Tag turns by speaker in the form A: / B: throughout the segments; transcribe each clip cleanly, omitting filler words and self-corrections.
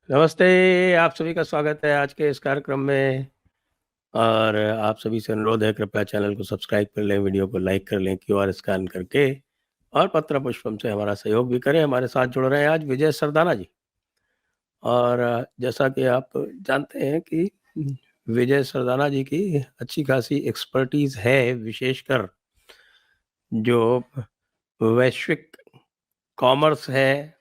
A: नमस्ते। आप सभी का स्वागत है आज के इस कार्यक्रम में। और आप सभी से अनुरोध है, कृपया चैनल को सब्सक्राइब कर लें, वीडियो को लाइक कर लें, क्यूआर स्कैन करके, और पत्र पुष्पम से हमारा सहयोग भी करें। हमारे साथ जुड़ रहे हैं आज विजय सरदाना जी। और जैसा कि आप जानते हैं कि विजय सरदाना जी की अच्छी खासी एक्सपर्टीज है, विशेषकर जो वैश्विक कॉमर्स है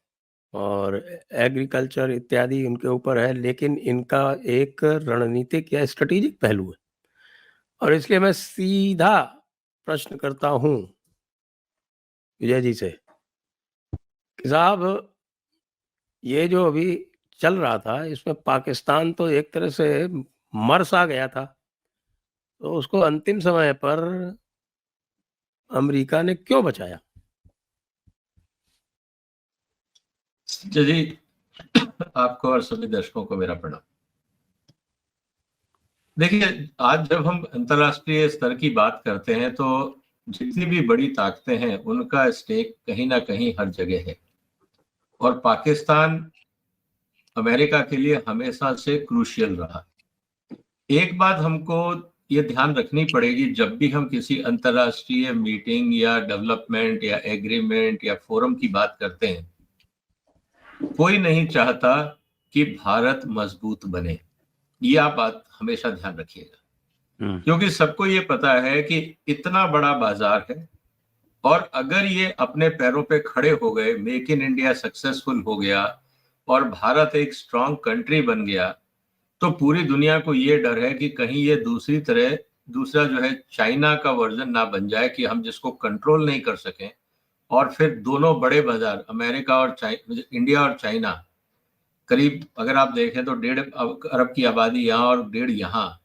A: और एग्रीकल्चर इत्यादि उनके ऊपर है, लेकिन इनका एक रणनीतिक या स्ट्रेटेजिक पहलू है। और इसलिए मैं सीधा प्रश्न करता हूं विजय जी से कि साहब, ये जो अभी चल रहा था, इसमें पाकिस्तान तो एक तरह से मर सा गया था, तो उसको अंतिम समय पर अमेरिका ने क्यों बचाया?
B: जी, आपको और सभी दर्शकों को मेरा प्रणाम। देखिए, आज जब हम अंतर्राष्ट्रीय स्तर की बात करते हैं तो जितनी भी बड़ी ताकतें हैं उनका स्टेक कहीं ना कहीं हर जगह है, और पाकिस्तान अमेरिका के लिए हमेशा से क्रूशियल रहा। एक बात हमको ये ध्यान रखनी पड़ेगी, जब भी हम किसी अंतर्राष्ट्रीय मीटिंग या डेवलपमेंट या एग्रीमेंट या फोरम की बात करते हैं, कोई नहीं चाहता कि भारत मजबूत बने। ये आप बात हमेशा ध्यान रखिएगा, क्योंकि सबको ये पता है कि इतना बड़ा बाजार है, और अगर ये अपने पैरों पे खड़े हो गए, मेक इन इंडिया सक्सेसफुल हो गया और भारत एक स्ट्रांग कंट्री बन गया, तो पूरी दुनिया को ये डर है कि कहीं ये दूसरा जो है चाइना का वर्जन ना बन जाए, कि हम जिसको कंट्रोल नहीं कर सकें, और फिर दोनों बड़े बाजार अमेरिका और इंडिया और चाइना, करीब अगर आप देखें तो 1.5 अरब की आबादी यहाँ और 1.5 यहाँ,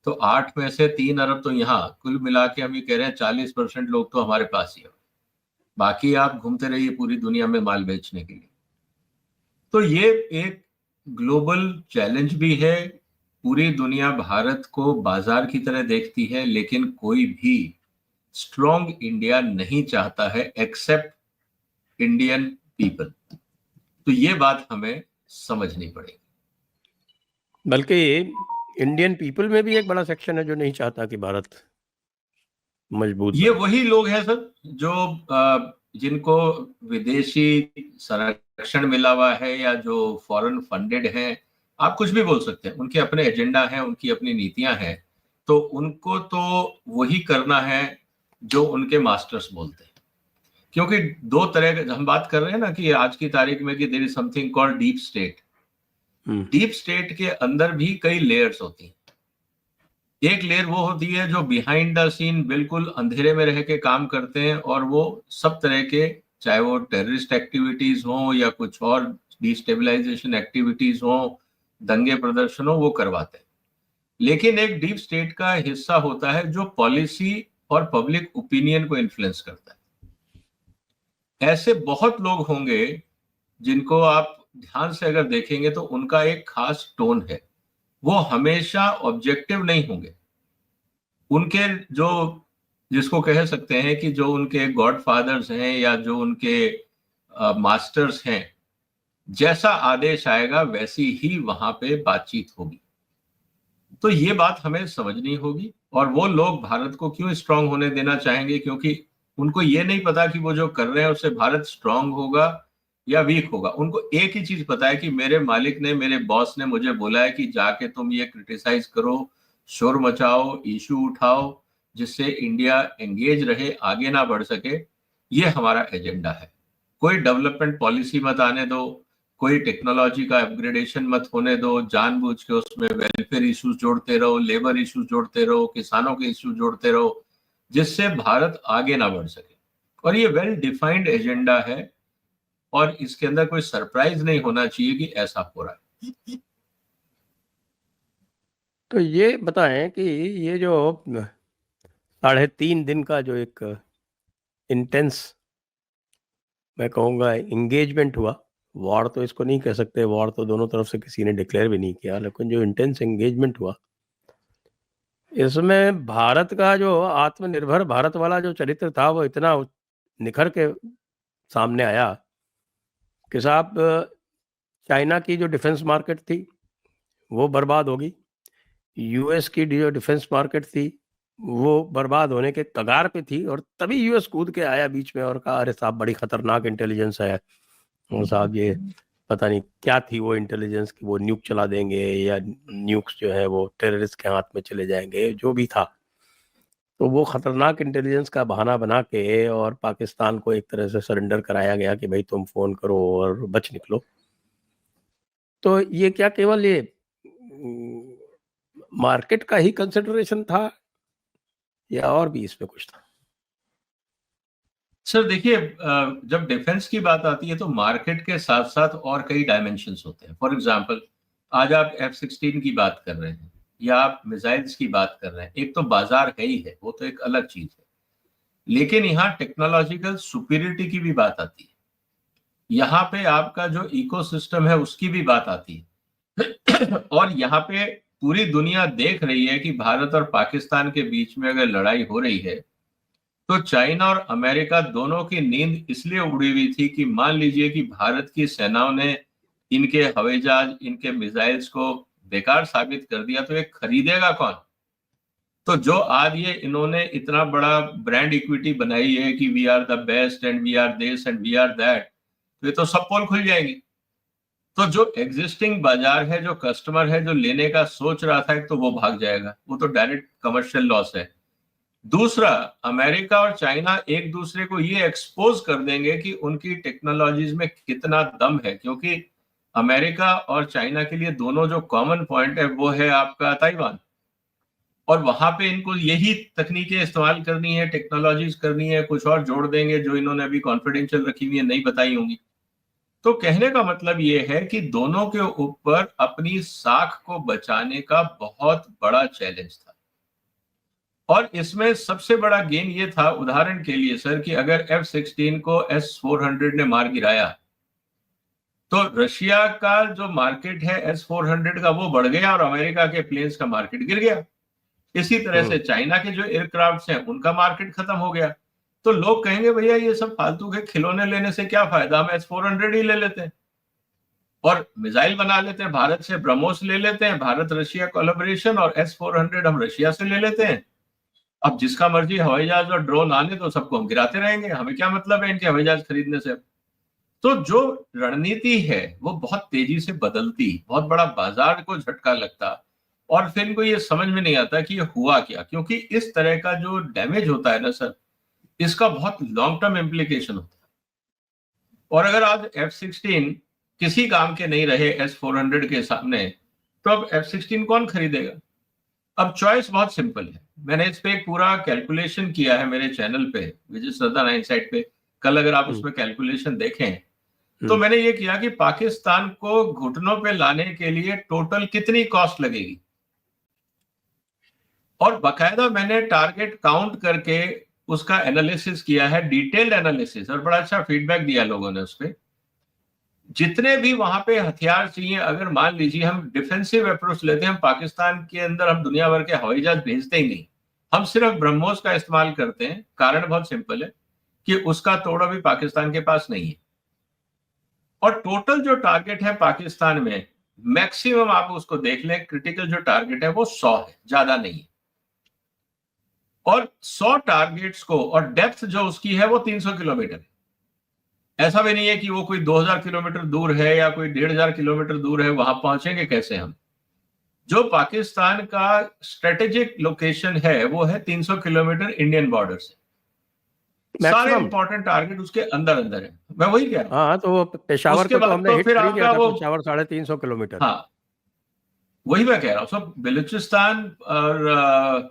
B: तो 8 में से 3 अरब तो यहाँ, कुल मिला के हम ये कह रहे हैं 40% लोग तो हमारे पास ही है। बाकी आप घूमते रहिए पूरी दुनिया में माल बेचने के लिए। तो ये एक ग्लोबल चैलेंज भी है। पूरी दुनिया भारत को बाजार की तरह देखती है, लेकिन कोई भी स्ट्रॉन्ग इंडिया नहीं चाहता है एक्सेप्ट इंडियन पीपल। तो ये बात हमें समझनी पड़ेगी।
A: बल्कि इंडियन पीपल में भी एक बड़ा सेक्शन है जो नहीं चाहता कि भारत मजबूत
B: ये
A: बने।
B: वही लोग हैं सर जो जिनको विदेशी संरक्षण मिला हुआ है या जो फॉरेन फंडेड हैं, आप कुछ भी बोल सकते हैं, उनके अपने एजेंडा हैं, उनकी अपनी नीतियां हैं, तो उनको तो वही करना है जो उनके मास्टर्स बोलते हैं। क्योंकि दो तरह हम बात कर रहे हैं ना कि आज की तारीख में कि there is something called deep state. Deep state के अंदर भी कई लेयर्स होती हैं। एक लेयर वो होती है जो बिहाइंड द सीन बिल्कुल अंधेरे में रह के काम करते हैं, और वो सब तरह के, चाहे वो टेररिस्ट एक्टिविटीज हो या कुछ और डिस्टेबलाइजेशन एक्टिविटीज हो, दंगे प्रदर्शन हो, वो करवाते हैं। लेकिन एक डीप स्टेट का हिस्सा होता है जो पॉलिसी और पब्लिक ओपिनियन को इन्फ्लुएंस करता है। ऐसे बहुत लोग होंगे जिनको आप ध्यान से अगर देखेंगे तो उनका एक खास टोन है, वो हमेशा ऑब्जेक्टिव नहीं होंगे। उनके जो, जिसको कह सकते हैं कि जो उनके गॉड फादर्स हैं या जो उनके मास्टर्स हैं, जैसा आदेश आएगा वैसी ही वहां पे बातचीत होगी। तो ये बात हमें समझनी होगी। और वो लोग भारत को क्यों स्ट्रांग होने देना चाहेंगे? क्योंकि उनको ये नहीं पता कि वो जो कर रहे हैं उससे भारत स्ट्रांग होगा या वीक होगा। उनको एक ही चीज पता है कि मेरे मालिक ने, मेरे बॉस ने मुझे बोला है कि जाके तुम ये क्रिटिसाइज करो, शोर मचाओ, इशू उठाओ, जिससे इंडिया एंगेज रहे, आगे ना बढ़ सके। ये हमारा एजेंडा है। कोई डेवलपमेंट पॉलिसी मत आने दो, कोई टेक्नोलॉजी का अपग्रेडेशन मत होने दो, जानबूझ के उसमें वेलफेयर इश्यूज जोड़ते रहो, लेबर इश्यूज जोड़ते रहो, किसानों के इश्यूज जोड़ते रहो, जिससे भारत आगे ना बढ़ सके। और ये वेल डिफाइंड एजेंडा है, और इसके अंदर कोई सरप्राइज नहीं होना चाहिए कि ऐसा हो रहा है।
A: तो ये बताएं कि ये जो 3.5 दिन का जो एक इंटेंस, मैं कहूँगा, इंगेजमेंट हुआ, वॉर तो इसको नहीं कह सकते, वॉर तो दोनों तरफ से किसी ने डिक्लेयर भी नहीं किया, लेकिन जो इंटेंस एंगेजमेंट हुआ, इसमें भारत का जो आत्मनिर्भर भारत वाला जो चरित्र था वो इतना निखर के सामने आया कि साहब, चाइना की जो डिफेंस मार्केट थी वो बर्बाद होगी, यूएस की जो डिफेंस मार्केट थी वो बर्बाद होने के कगार पे थी, और तभी यूएस कूद के आया बीच में और कहा अरे साहब बड़ी खतरनाक इंटेलिजेंस है, और साहब ये पता नहीं क्या थी वो इंटेलिजेंस की, वो न्यूक चला देंगे या न्यूक्स जो है वो टेररिस्ट के हाथ में चले जाएंगे, जो भी था। तो वो खतरनाक इंटेलिजेंस का बहाना बना के और पाकिस्तान को एक तरह से सरेंडर कराया गया कि भाई तुम फोन करो और बच निकलो। तो ये क्या केवल ये मार्केट का ही कंसिडरेशन था या और भी इसमें कुछ था?
B: सर देखिए, जब डिफेंस की बात आती है तो मार्केट के साथ साथ और कई डायमेंशंस होते हैं। फॉर एग्जांपल, आज आप F-16 की बात कर रहे हैं या आप मिसाइल्स की बात कर रहे हैं, एक तो बाजार है ही है, वो तो एक अलग चीज है, लेकिन यहाँ टेक्नोलॉजिकल सुपीरियरिटी की भी बात आती है। यहाँ पे आपका जो इकोसिस्टम है उसकी भी बात आती है और यहाँ पे पूरी दुनिया देख रही है कि भारत और पाकिस्तान के बीच में अगर लड़ाई हो रही है तो चाइना और अमेरिका दोनों की नींद इसलिए उड़ी हुई थी कि मान लीजिए कि भारत की सेनाओं ने इनके हवाई जहाज, इनके मिसाइल्स को बेकार साबित कर दिया तो ये खरीदेगा कौन। तो जो आज ये इन्होंने इतना बड़ा ब्रांड इक्विटी बनाई है कि we are the best and we are this and we are that, तो ये तो सब पोल खुल जाएगी। तो जो एग्जिस्टिंग बाजार है, जो कस्टमर है, जो लेने का सोच रहा था, एक तो वो भाग जाएगा, वो तो डायरेक्ट कमर्शियल लॉस है। दूसरा, अमेरिका और चाइना एक दूसरे को ये एक्सपोज कर देंगे कि उनकी टेक्नोलॉजीज में कितना दम है, क्योंकि अमेरिका और चाइना के लिए दोनों जो कॉमन पॉइंट है वो है आपका ताइवान, और वहां पे इनको यही तकनीकें इस्तेमाल करनी है, टेक्नोलॉजीज करनी है, कुछ और जोड़ देंगे जो इन्होंने अभी कॉन्फिडेंशियल रखी हुई है, नहीं बताई होंगी। तो कहने का मतलब ये है कि दोनों के ऊपर अपनी साख को बचाने का बहुत बड़ा चैलेंज था, और इसमें सबसे बड़ा गेन ये था, उदाहरण के लिए सर, कि अगर F-16 को S-400 ने मार गिराया तो रशिया का जो मार्केट है S-400 का वो बढ़ गया और अमेरिका के प्लेन्स का मार्केट गिर गया। इसी तरह से चाइना के जो एयरक्राफ्ट्स हैं उनका मार्केट खत्म हो गया। तो लोग कहेंगे भैया ये सब फालतू के खिलौने लेने से क्या फायदा, हम S-400 ही ले लेते हैं और मिसाइल बना लेते हैं, भारत से ब्रह्मोस ले लेते हैं, भारत रशिया कोलैबोरेशन, और S-400 हम रशिया से ले लेते हैं। अब जिसका मर्जी हवाई जहाज और ड्रोन आने तो सबको हम गिराते रहेंगे, हमें क्या मतलब है इनके हवाई जहाज खरीदने से। तो जो रणनीति है वो बहुत तेजी से बदलती, बहुत बड़ा बाजार को झटका लगता, और फिर इनको ये समझ में नहीं आता कि ये हुआ क्या, क्योंकि इस तरह का जो डैमेज होता है ना सर, इसका बहुत लॉन्ग टर्म इम्प्लीकेशन होता है। और अगर आज F-16 किसी काम के नहीं रहे S-400 के सामने, तो अब F-16 कौन खरीदेगा? अब चॉइस बहुत सिंपल है, मैंने इस पे एक पूरा कैलकुलेशन किया है मेरे चैनल पे, विजय सरदाना इनसाइट पे। कल अगर आप उसमें कैलकुलेशन देखें तो मैंने ये किया कि पाकिस्तान को घुटनों पे लाने के लिए टोटल कितनी कॉस्ट लगेगी, और बकायदा मैंने टारगेट काउंट करके उसका एनालिसिस किया है, डिटेल्ड एनालिसिस, और बड़ा अच्छा फीडबैक दिया लोगों ने उस पर। जितने भी वहां पे हथियार चाहिए, अगर मान लीजिए हम डिफेंसिव अप्रोच लेते हैं, हम पाकिस्तान के अंदर हम दुनिया भर के हवाई जहाज भेजते ही नहीं, हम सिर्फ ब्रह्मोस का इस्तेमाल करते हैं। कारण बहुत सिंपल है कि उसका तोड़ अभी पाकिस्तान के पास नहीं है, और टोटल जो टारगेट है पाकिस्तान में, मैक्सिमम आप उसको देख लें, क्रिटिकल जो टारगेट है वो 100 है, ज्यादा नहीं है। और 100 टारगेट्स को, और डेप्थ जो उसकी है वो 300 किलोमीटर है। ऐसा भी नहीं है कि वो कोई 2000 किलोमीटर दूर है या कोई 1500 किलोमीटर दूर है, वहां पहुंचेंगे कैसे हम। जो पाकिस्तान का स्ट्रेटेजिक लोकेशन है वो है 300 किलोमीटर इंडियन बॉर्डर से, सारे इंपॉर्टेंट टारगेट उसके अंदर अंदर है। मैं वही कह रहा हूँ।
A: हाँ, तो पेशावर को तो हमने हिट कर दिया था,
B: वो
A: पेशावर 350 किलोमीटर।
B: हाँ, वही मैं कह रहा हूँ। सब बलूचिस्तान और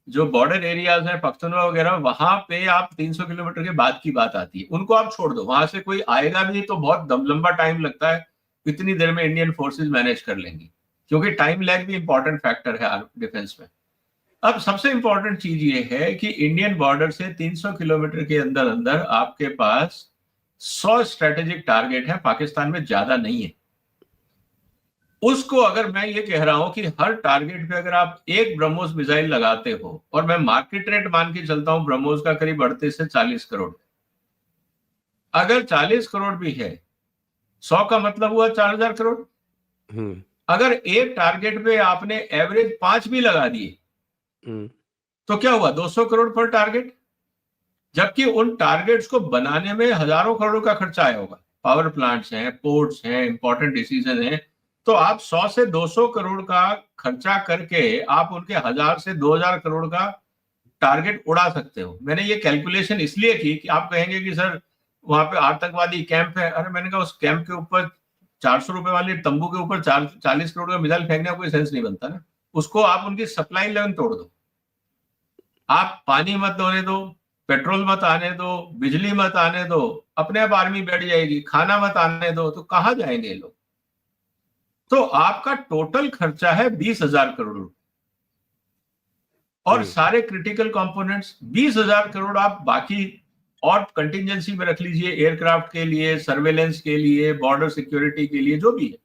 B: जो बॉर्डर एरियाज हैं पख्तूनख्वा वगैरह, वहां पे आप 300 किलोमीटर के बाद की बात आती है, उनको आप छोड़ दो, वहां से कोई आएगा भी तो बहुत लंबा टाइम लगता है, इतनी देर में इंडियन फोर्सेस मैनेज कर लेंगी, क्योंकि टाइम लैग भी इंपॉर्टेंट फैक्टर है डिफेंस में। अब सबसे इंपॉर्टेंट चीज ये है कि इंडियन बॉर्डर से 300 किलोमीटर के अंदर अंदर आपके पास 100 स्ट्रेटेजिक टारगेट है, पाकिस्तान में ज्यादा नहीं है। उसको अगर मैं ये कह रहा हूं कि हर टारगेट पे अगर आप एक ब्रह्मोस मिसाइल लगाते हो, और मैं मार्केट रेट मान के चलता हूं ब्रह्मोस का करीब 38 से 40 करोड़, अगर 40 करोड़ भी है, 100 का मतलब हुआ 4000 करोड़। अगर एक टारगेट पे आपने एवरेज 5 भी लगा दिए तो क्या हुआ, 200 करोड़ पर टारगेट, जबकि उन टारगेट्स को बनाने में हजारों करोड़ का खर्चा आया होगा। पावर प्लांट्स हैं, पोर्ट्स हैं, इंपॉर्टेंट डिसीजन हैं, तो आप 100 से 200 करोड़ का खर्चा करके आप उनके 1000 से 2000 करोड़ का टारगेट उड़ा सकते हो। मैंने ये कैलकुलेशन इसलिए की कि आप कहेंगे कि सर वहां पे आतंकवादी कैंप है। अरे मैंने कहा उस कैंप के ऊपर 400 रुपए वाले तंबू के ऊपर 40 करोड़ का मिसाइल फेंकने का कोई सेंस नहीं बनता ना। उसको आप उनकी सप्लाई लाइन तोड़ दो, आप पानी मत होने दो, पेट्रोल मत आने दो, बिजली मत आने दो, अपने आप आर्मी बैठ जाएगी, खाना मत आने दो, तो कहां जाएंगे लोग। तो आपका टोटल खर्चा है 20,000 करोड़ रुपए, और सारे क्रिटिकल कंपोनेंट्स 20,000 करोड़ आप बाकी और कंटिजेंसी में रख लीजिए, एयरक्राफ्ट के लिए, सर्वेलेंस के लिए, बॉर्डर सिक्योरिटी के लिए, जो भी है।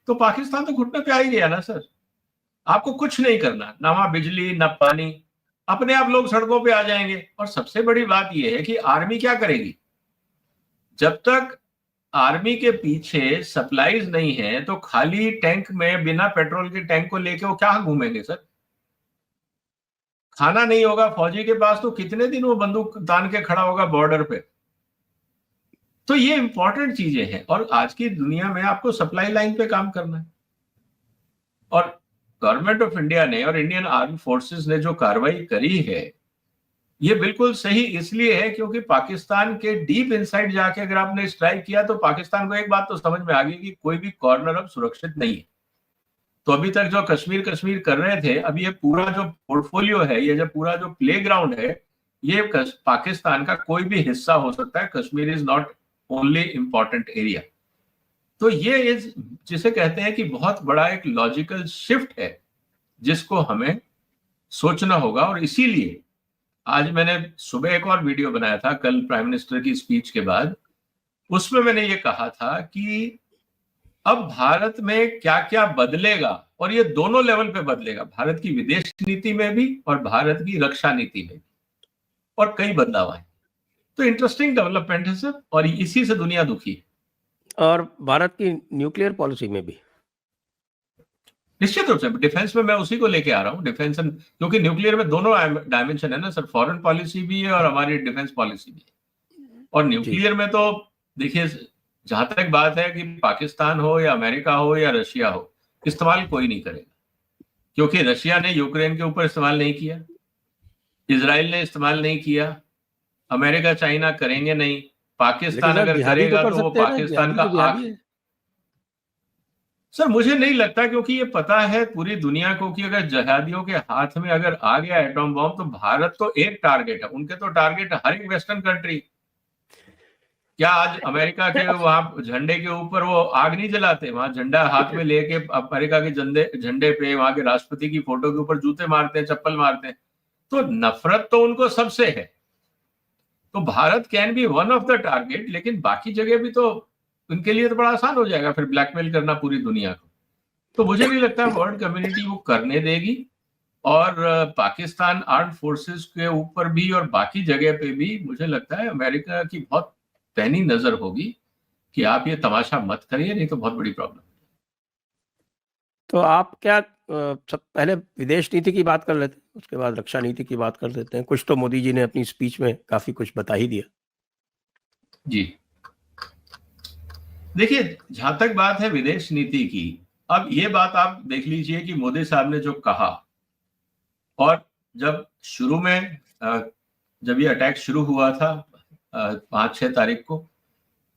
B: तो पाकिस्तान तो घुटने पे आ ही गया ना सर। आपको कुछ नहीं करना, ना वहां बिजली ना पानी, अपने आप लोग सड़कों पे आ जाएंगे। और सबसे बड़ी बात यह है कि आर्मी क्या करेगी, जब तक आर्मी के पीछे सप्लाईज नहीं है तो खाली टैंक में बिना पेट्रोल के टैंक को लेके वो क्या घूमेंगे सर। खाना नहीं होगा फौजी के पास तो कितने दिन वो बंदूक तान के खड़ा होगा बॉर्डर पे। तो ये इंपॉर्टेंट चीजें हैं, और आज की दुनिया में आपको सप्लाई लाइन पे काम करना है। और गवर्नमेंट ऑफ इंडिया ने और इंडियन आर्मी फोर्सेस ने जो कार्रवाई करी है, ये बिल्कुल सही इसलिए है क्योंकि पाकिस्तान के डीप इनसाइड जाके अगर आपने स्ट्राइक किया तो पाकिस्तान को एक बात तो समझ में आ गई कि कोई भी कॉर्नर अब सुरक्षित नहीं है। तो अभी तक जो कश्मीर कश्मीर कर रहे थे, अब ये पूरा जो पोर्टफोलियो है, ये जो पूरा जो प्लेग्राउंड है, ये पाकिस्तान का कोई भी हिस्सा हो सकता है। Kashmir is not only important area. तो ये इस जिसे कहते हैं कि बहुत बड़ा एक लॉजिकल शिफ्ट है जिसको हमें सोचना होगा। और इसीलिए आज मैंने सुबह एक और वीडियो बनाया था कल प्राइम मिनिस्टर की स्पीच के बाद, उसमें मैंने ये कहा था कि अब भारत में क्या क्या बदलेगा, और ये दोनों लेवल पे बदलेगा, भारत की विदेश नीति में भी और भारत की रक्षा नीति में भी, और कई बदलाव आए। तो इंटरेस्टिंग डेवलपमेंट है सर, और इसी से दुनिया दुखी है।
A: और भारत की न्यूक्लियर पॉलिसी में भी
B: निश्चित रूप से डिफेंस में मैं उसी को लेके आ रहा हूँ। डिफेंस क्योंकि न्यूक्लियर में दोनों डायमेंशन है ना सर, फॉरेन पॉलिसी भी है और हमारी डिफेंस पॉलिसी भी है। और न्यूक्लियर में तो देखिए, जहां तक बात है कि पाकिस्तान हो या अमेरिका हो या रशिया हो, इस्तेमाल कोई नहीं करेगा, क्योंकि रशिया ने यूक्रेन के ऊपर इस्तेमाल नहीं किया, इजराइल ने इस्तेमाल नहीं किया, अमेरिका चाइना करेंगे नहीं, पाकिस्तान अगर करेगा तो वो पाकिस्तान का आंख। सर मुझे नहीं लगता, क्योंकि ये पता है पूरी दुनिया को कि अगर जहादियों के हाथ में अगर आ गया एटॉम बॉम्ब तो भारत तो एक टारगेट है, उनके तो टारगेट हर एक वेस्टर्न कंट्री। क्या आज अमेरिका के वहां झंडे के ऊपर वो आग नहीं जलाते, वहां झंडा हाथ में लेके अमेरिका के झंडे पे वहां के राष्ट्रपति की फोटो के ऊपर जूते मारते हैं, चप्पल मारते हैं। तो नफरत तो उनको सबसे है। तो Bharat can be one of the target, लेकिन बाकी जगह भी तो उनके लिए तो बड़ा आसान हो जाएगा फिर ब्लैकमेल करना पूरी दुनिया को। तो मुझे नहीं लगता वर्ल्ड कम्युनिटी वो करने देगी। और पाकिस्तान आर्म्ड फोर्सेस के ऊपर भी और बाकी जगह पे भी मुझे लगता है अमेरिका की बहुत पैनी नजर होगी कि आप ये तमाशा मत करिए, नहीं तो बहुत बड़ी प्रॉब्लम।
A: तो आप क्या सब पहले विदेश नीति की बात कर लेते हैं, उसके बाद रक्षा नीति की बात कर लेते हैं। कुछ तो मोदी जी ने अपनी स्पीच में काफी कुछ बता ही दिया।
B: जी देखिए, जहां तक बात है विदेश नीति की, अब ये बात आप देख लीजिए कि मोदी साहब ने जो कहा, और जब शुरू में जब ये अटैक शुरू हुआ था 5-6 तारीख को,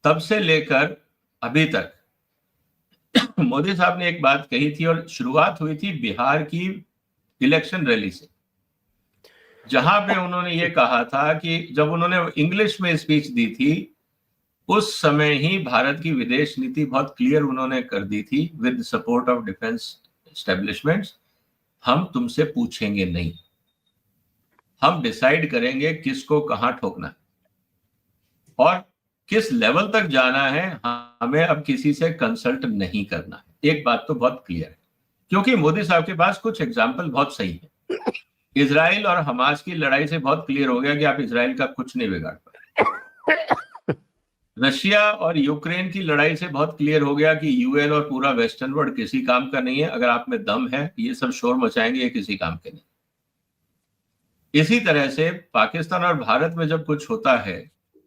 B: तब से लेकर अभी तक मोदी साहब ने एक बात कही थी, और शुरुआत हुई थी बिहार की इलेक्शन रैली से, जहां पे उन्होंने ये कहा था कि जब उन्होंने इंग्लिश में स्पीच दी थी उस समय ही भारत की विदेश नीति बहुत क्लियर उन्होंने कर दी थी, with support of defence establishments. हम तुमसे पूछेंगे नहीं, हम डिसाइड करेंगे किसको कहां ठोकना है और किस लेवल तक जाना है, हमें अब किसी से कंसल्ट नहीं करना है। एक बात तो बहुत क्लियर है, क्योंकि मोदी साहब के पास कुछ एग्जाम्पल बहुत सही है। इजराइल और हमास की लड़ाई से बहुत क्लियर हो गया कि आप इजराइल का कुछ नहीं बिगाड़ पाए। रशिया और यूक्रेन की लड़ाई से बहुत क्लियर हो गया कि यूएन और पूरा वेस्टर्न वर्ल्ड किसी काम का नहीं है। अगर आप में दम है, ये सब शोर मचाएंगे, ये किसी काम के नहीं। इसी तरह से पाकिस्तान और भारत में जब कुछ होता है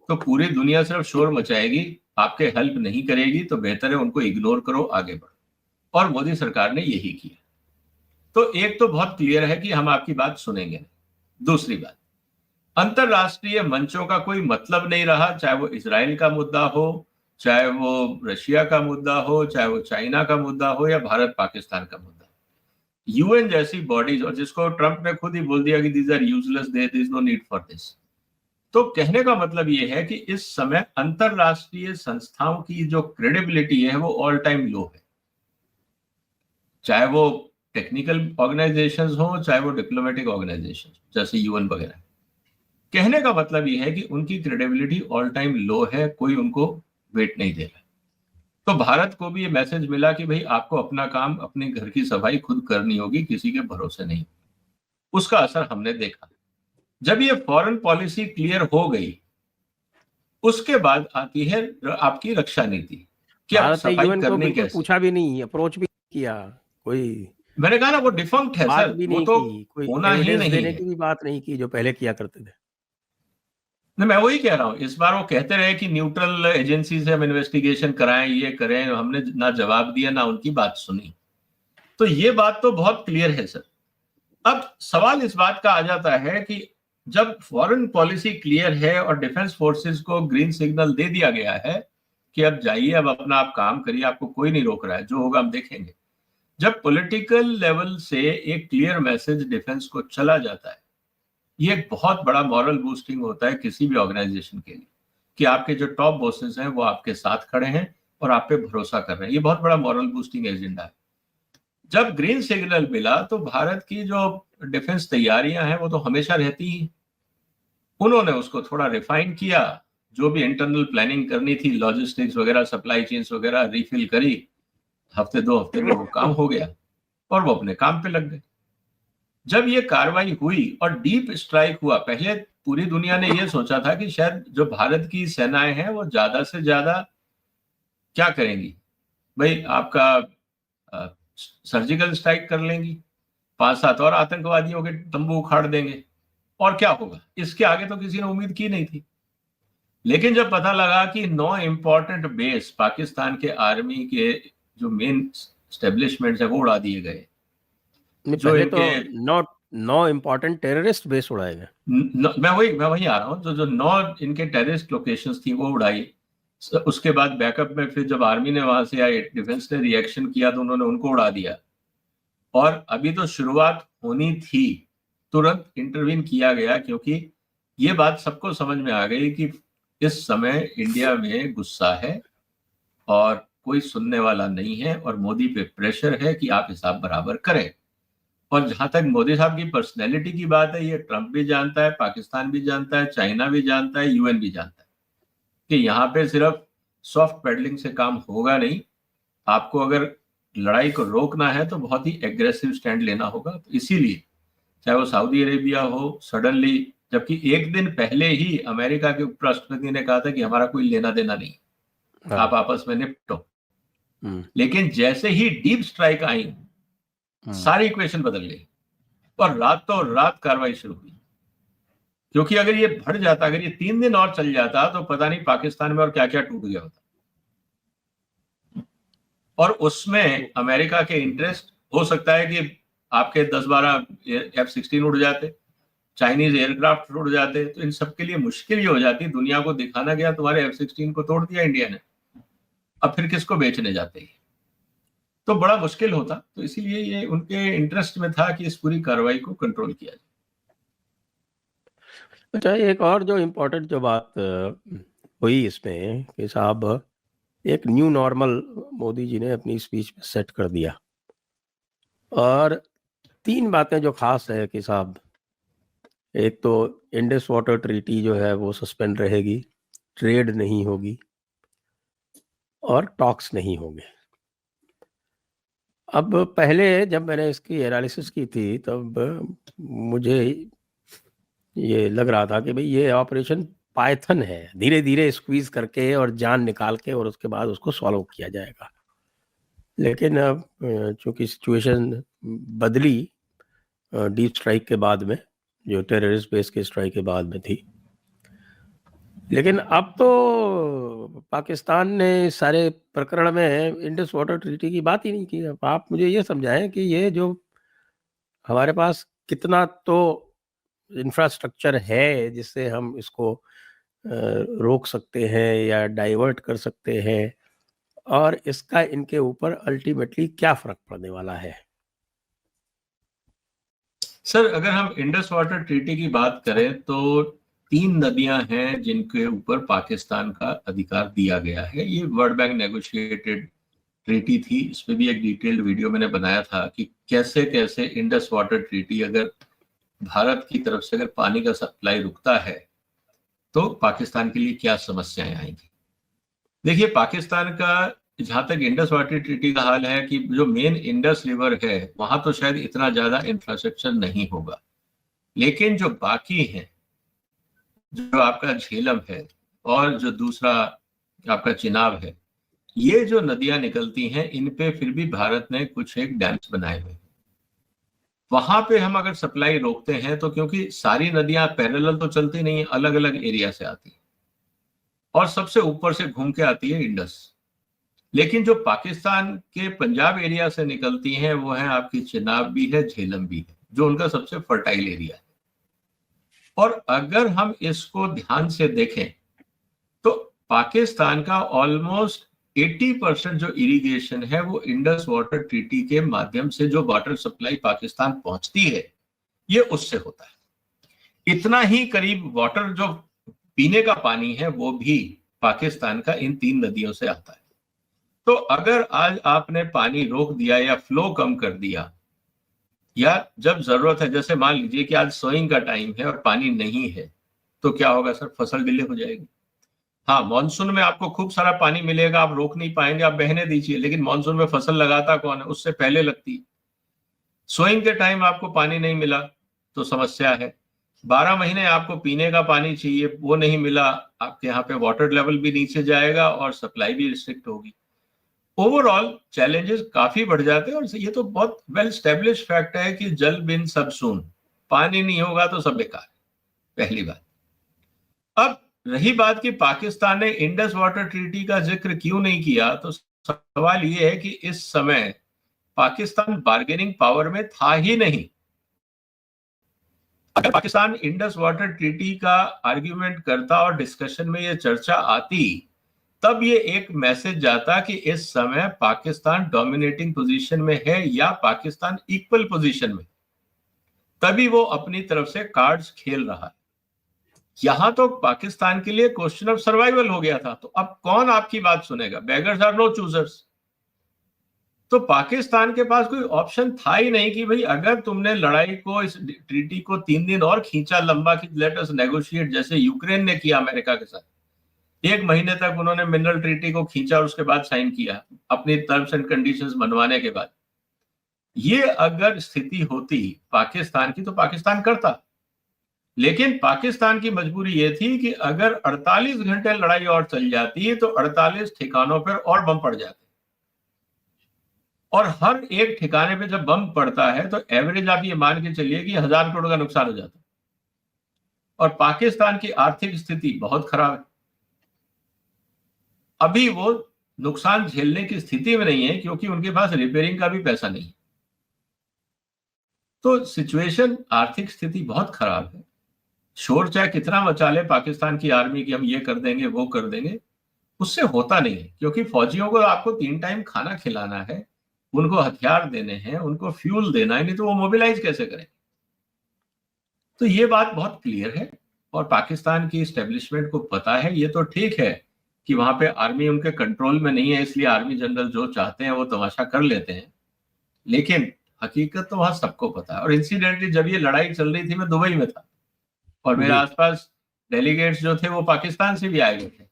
B: तो पूरी दुनिया सिर्फ शोर मचाएगी, आपके हेल्प नहीं करेगी, तो बेहतर है उनको इग्नोर करो, आगे बढ़ो। और मोदी सरकार ने यही किया। तो एक तो बहुत क्लियर है कि हम आपकी बात सुनेंगे नहीं। दूसरी बात, अंतरराष्ट्रीय मंचों का कोई मतलब नहीं रहा, चाहे वो इजराइल का मुद्दा हो, चाहे वो रशिया का मुद्दा हो, चाहे वो चाइना का मुद्दा हो, या भारत पाकिस्तान का मुद्दा। यूएन जैसी बॉडीज, और जिसको ट्रंप ने खुद ही बोल दिया कि these are useless, there is no need for this. तो कहने का मतलब ये है कि इस समय अंतरराष्ट्रीय संस्थाओं की जो क्रेडिबिलिटी है वो ऑल टाइम लो है, चाहे वो टेक्निकल ऑर्गेनाइजेशंस हो, चाहे वो डिप्लोमेटिक ऑर्गेनाइजेशंस जैसे यूएन वगैरह। कहने का मतलब ये है कि उनकी क्रेडिबिलिटी ऑल टाइम लो है, कोई उनको वेट नहीं दे रहा। तो भारत को भी ये मैसेज मिला कि भाई आपको अपना काम, अपने घर की सफाई खुद करनी होगी, किसी के भरोसे नहीं। उसका असर हमने देखा। जब ये फॉरेन पॉलिसी क्लियर हो गई, उसके बाद आती है आपकी रक्षा नीति कि आप
A: भारत ने
B: सफाई
A: यूएन को
B: करनी
A: बिल्कुल
B: कैसे।
A: पूछा भी नहीं, अप्रोच भी किया, कोई
B: मैंने कहा ना, वो डिफंक्ट है
A: बात
B: सर,
A: भी
B: वो
A: नहीं
B: तो
A: की, कोई
B: होना ही
A: एविडेंस
B: नहीं
A: देने
B: है।
A: की भी बात नहीं की जो पहले किया करते थे।
B: नहीं, मैं वही कह रहा हूं, इस बार वो कहते रहे कि न्यूट्रल एजेंसी से हम इन्वेस्टिगेशन कराएं, ये करें, हमने ना जवाब दिया ना उनकी बात सुनी। तो ये बात तो बहुत क्लियर है सर। अब सवाल इस बात का आ जाता है कि जब फॉरेन पॉलिसी क्लियर है और डिफेंस फोर्सेस को ग्रीन सिग्नल दे दिया गया है कि अब जाइए, अब अपना आप काम करिए, आपको कोई नहीं रोक रहा है, जो होगा हम देखेंगे। जब पॉलिटिकल लेवल से एक क्लियर मैसेज डिफेंस को चला जाता है, ये एक बहुत बड़ा मॉरल बूस्टिंग होता है किसी भी ऑर्गेनाइजेशन के लिए, कि आपके जो टॉप बॉसेस हैं वो आपके साथ खड़े हैं और आप पे भरोसा कर रहे हैं। ये बहुत बड़ा मॉरल बूस्टिंग एजेंडा है। जब ग्रीन सिग्नल मिला तो भारत की जो डिफेंस तैयारियां हैं वो तो हमेशा रहती ही, उन्होंने उसको थोड़ा रिफाइन किया, जो भी इंटरनल प्लानिंग करनी थी, लॉजिस्टिक्स वगैरह, सप्लाई चेन्स वगैरह रिफिल करी, हफ्ते 2 हफ्ते में वो काम हो गया और वो अपने काम पे लग गए। जब ये कार्रवाई हुई और डीप स्ट्राइक हुआ, पहले पूरी दुनिया ने ये सोचा था कि शायद जो भारत की सेनाएं हैं वो ज्यादा से ज्यादा क्या करेंगी, भाई आपका सर्जिकल स्ट्राइक कर लेंगी, 5-7 और आतंकवादियों के तंबू उखाड़ देंगे, और क्या होगा। इसके आगे तो किसी ने उम्मीद की नहीं थी। लेकिन जब पता लगा कि 9 इंपॉर्टेंट बेस पाकिस्तान के आर्मी के जो मेन स्टेब्लिशमेंट है वो उड़ा दिए गए, जो
A: पहले
B: इनके
A: तो 9 इंपॉर्टेंट टेररिस्ट बेस उड़ाए गए।
B: मैं वही आ रहा हूँ, जो 9 इनके टेररिस्ट लोकेशंस थी वो उड़ाई। उसके बाद बैकअप में फिर जब आर्मी ने वहां से आई, डिफेंस ने रिएक्शन किया तो उन्होंने उनको उड़ा दिया। और अभी तो शुरुआत होनी थी, तुरंत इंटरवीन किया गया, क्योंकि ये बात सबको समझ में आ गई कि इस समय इंडिया में गुस्सा है और कोई सुनने वाला नहीं है, और मोदी पे प्रेशर है कि आप हिसाब बराबर करें। और जहां तक मोदी साहब की पर्सनैलिटी की बात है, ये ट्रंप भी जानता है, पाकिस्तान भी जानता है, चाइना भी जानता है, यूएन भी जानता है कि यहाँ पे सिर्फ सॉफ्ट पेडलिंग से काम होगा नहीं। आपको अगर लड़ाई को रोकना है तो बहुत ही एग्रेसिव स्टैंड लेना होगा। तो इसीलिए चाहे वो सऊदी अरेबिया हो, सडनली, जबकि एक दिन पहले ही अमेरिका के उपराष्ट्रपति ने कहा था कि हमारा कोई लेना देना नहीं, आप आपस में निपटो। लेकिन जैसे ही डीप स्ट्राइक आई, सारी इक्वेशन बदल गई और रातों रात कार्रवाई शुरू हुई। क्योंकि अगर ये बढ़ जाता, अगर ये 3 दिन और चल जाता, तो पता नहीं पाकिस्तान में और क्या क्या टूट गया होता। और उसमें अमेरिका के इंटरेस्ट हो सकता है कि आपके 10-12 F-16 उड़ जाते, चाइनीज एयरक्राफ्ट उड़ जाते, तो इन सबके लिए मुश्किल ही हो जाती। दुनिया को दिखाना गया तुम्हारे F-16 को तोड़ दिया इंडिया ने, अब फिर किसको बेचने जाते हैं, तो बड़ा मुश्किल होता। तो इसीलिए ये उनके इंटरेस्ट में था कि इस पूरी कार्रवाई को कंट्रोल किया जाए।
A: अच्छा, एक और जो इम्पोर्टेंट जो बात हुई इसमें कि साहब एक न्यू नॉर्मल मोदी जी ने अपनी स्पीच में सेट कर दिया, और 3 बातें जो खास है कि साहब, एक तो इंडस वाटर ट्रीटी जो है वो सस्पेंड रहेगी, ट्रेड नहीं होगी और टॉक्स नहीं होंगे। अब पहले जब मैंने इसकी एनालिसिस की थी तब मुझे ये लग रहा था कि भाई ये ऑपरेशन पाइथन है, धीरे धीरे स्क्वीज करके और जान निकाल के और उसके बाद उसको सॉल्व किया जाएगा। लेकिन अब चूंकि सिचुएशन बदली डीप स्ट्राइक के बाद में, जो टेररिस्ट बेस के स्ट्राइक के बाद में थी, लेकिन अब तो पाकिस्तान ने सारे प्रकरण में इंडस वाटर ट्रीटी की बात ही नहीं की। अब आप मुझे ये समझाएं कि ये जो हमारे पास कितना तो इंफ्रास्ट्रक्चर है जिससे हम इसको रोक सकते हैं या डाइवर्ट कर सकते हैं, और इसका इनके ऊपर अल्टीमेटली क्या फर्क पड़ने वाला है।
B: सर, अगर हम इंडस वाटर ट्रीटी की बात करें तो 3 नदियां हैं जिनके ऊपर पाकिस्तान का अधिकार दिया गया है। ये वर्ल्ड बैंक नेगोशिएटेड ट्रीटी थी। इस पे भी एक डिटेल्ड वीडियो मैंने बनाया था कि कैसे कैसे इंडस वाटर ट्रीटी, अगर भारत की तरफ से अगर पानी का सप्लाई रुकता है तो पाकिस्तान के लिए क्या समस्याएं आएंगी। देखिए, पाकिस्तान का जहां तक इंडस वाटर ट्रीटी का हाल है कि जो मेन इंडस रिवर है वहां तो शायद इतना ज्यादा इंफ्रास्ट्रक्चर नहीं होगा, लेकिन जो बाकी है, जो आपका झेलम है और जो दूसरा आपका चिनाब है, ये जो नदियां निकलती हैं इन पे फिर भी भारत ने कुछ एक डैम्स बनाए हुए हैं। वहां पे हम अगर सप्लाई रोकते हैं तो, क्योंकि सारी नदियां पैरेलल तो चलती नहीं है, अलग अलग एरिया से आती है और सबसे ऊपर से घूम के आती है इंडस। लेकिन जो पाकिस्तान के पंजाब एरिया से निकलती हैं वो है आपकी चिनाब भी है, झेलम भी है, जो उनका सबसे फर्टाइल एरिया है। और अगर हम इसको ध्यान से देखें तो पाकिस्तान का ऑलमोस्ट 80% जो इरिगेशन है वो इंडस वाटर ट्रीटी के माध्यम से, जो वाटर सप्लाई पाकिस्तान पहुंचती है, ये उससे होता है। इतना ही करीब वाटर जो पीने का पानी है वो भी पाकिस्तान का इन 3 नदियों से आता है। तो अगर आज आपने पानी रोक दिया या फ्लो कम कर दिया, या जब जरूरत है, जैसे मान लीजिए कि आज सोइंग का टाइम है और पानी नहीं है, तो क्या होगा सर? फसल डिले हो जाएगी। हाँ, मानसून में आपको खूब सारा पानी मिलेगा, आप रोक नहीं पाएंगे, आप बहने दीजिए, लेकिन मानसून में फसल लगाता कौन है? उससे पहले लगती है। सोइंग के टाइम आपको पानी नहीं मिला तो समस्या है। 12 महीने आपको पीने का पानी चाहिए, वो नहीं मिला, आपके यहाँ पे वाटर लेवल भी नीचे जाएगा और सप्लाई भी रिस्ट्रिक्ट होगी। ओवरऑल चैलेंजेस काफी बढ़ जाते हैं। और ये तो बहुत वेल स्टेब्लिश फैक्ट है कि जल बिन सब सून, पानी नहीं होगा तो सब बेकार, पहली बात। अब रही बात कि पाकिस्तान ने इंडस वाटर ट्रीटी का जिक्र क्यों नहीं किया, तो सवाल ये है कि इस समय पाकिस्तान बार्गेनिंग पावर में था ही नहीं। अगर पाकिस्तान इंडस वाटर ट्रीटी का आर्ग्यूमेंट करता और डिस्कशन में ये चर्चा आती, तब ये एक मैसेज जाता कि इस समय पाकिस्तान डोमिनेटिंग पोजीशन में है या पाकिस्तान इक्वल पोजीशन में, तभी वो अपनी तरफ से कार्ड्स खेल रहा है। यहां तो पाकिस्तान के लिए क्वेश्चन ऑफ सर्वाइवल हो गया था। तो अब कौन आपकी बात सुनेगा? Beggars are no choosers. तो पाकिस्तान के पास कोई ऑप्शन था ही नहीं कि भाई अगर तुमने लड़ाई को, इस ट्रीटी को 3 दिन और खींचा लंबा कि लेट अस नेगोशिएट, जैसे यूक्रेन ने किया अमेरिका के साथ। 1 महीने तक उन्होंने मिनरल ट्रीटी को खींचा और उसके बाद साइन किया अपनी टर्म्स एंड कंडीशंस बनवाने के बाद। ये अगर स्थिति होती पाकिस्तान की तो पाकिस्तान करता, लेकिन पाकिस्तान की मजबूरी ये थी कि अगर 48 घंटे लड़ाई और चल जाती तो 48 ठिकानों पर और बम पड़ जाते, और हर एक ठिकाने पे जब बम पड़ता है तो एवरेज आप ये मान के चलिए कि 1000 करोड़ का नुकसान हो जाता है। और पाकिस्तान की आर्थिक स्थिति बहुत खराब है, अभी वो नुकसान झेलने की स्थिति में नहीं है क्योंकि उनके पास रिपेयरिंग का भी पैसा नहीं है। तो सिचुएशन, आर्थिक स्थिति बहुत खराब है। शोर चाहे कितना मचा ले पाकिस्तान की आर्मी की हम ये कर देंगे वो कर देंगे, उससे होता नहीं है, क्योंकि फौजियों को आपको 3 टाइम खाना खिलाना है, उनको हथियार देने हैं, उनको फ्यूल देना है, नहीं तो वो मोबिलाइज कैसे करें। तो ये बात बहुत क्लियर है और पाकिस्तान की एस्टेब्लिशमेंट को पता है। ये तो ठीक है कि वहां पे आर्मी उनके कंट्रोल में नहीं है, इसलिए आर्मी जनरल जो चाहते हैं वो तमाशा कर लेते हैं, लेकिन हकीकत तो वहां सबको पता है। और इंसिडेंटली जब ये लड़ाई चल रही थी मैं दुबई में था और मेरे आसपास डेलीगेट्स जो थे वो पाकिस्तान से भी आए हुए थे,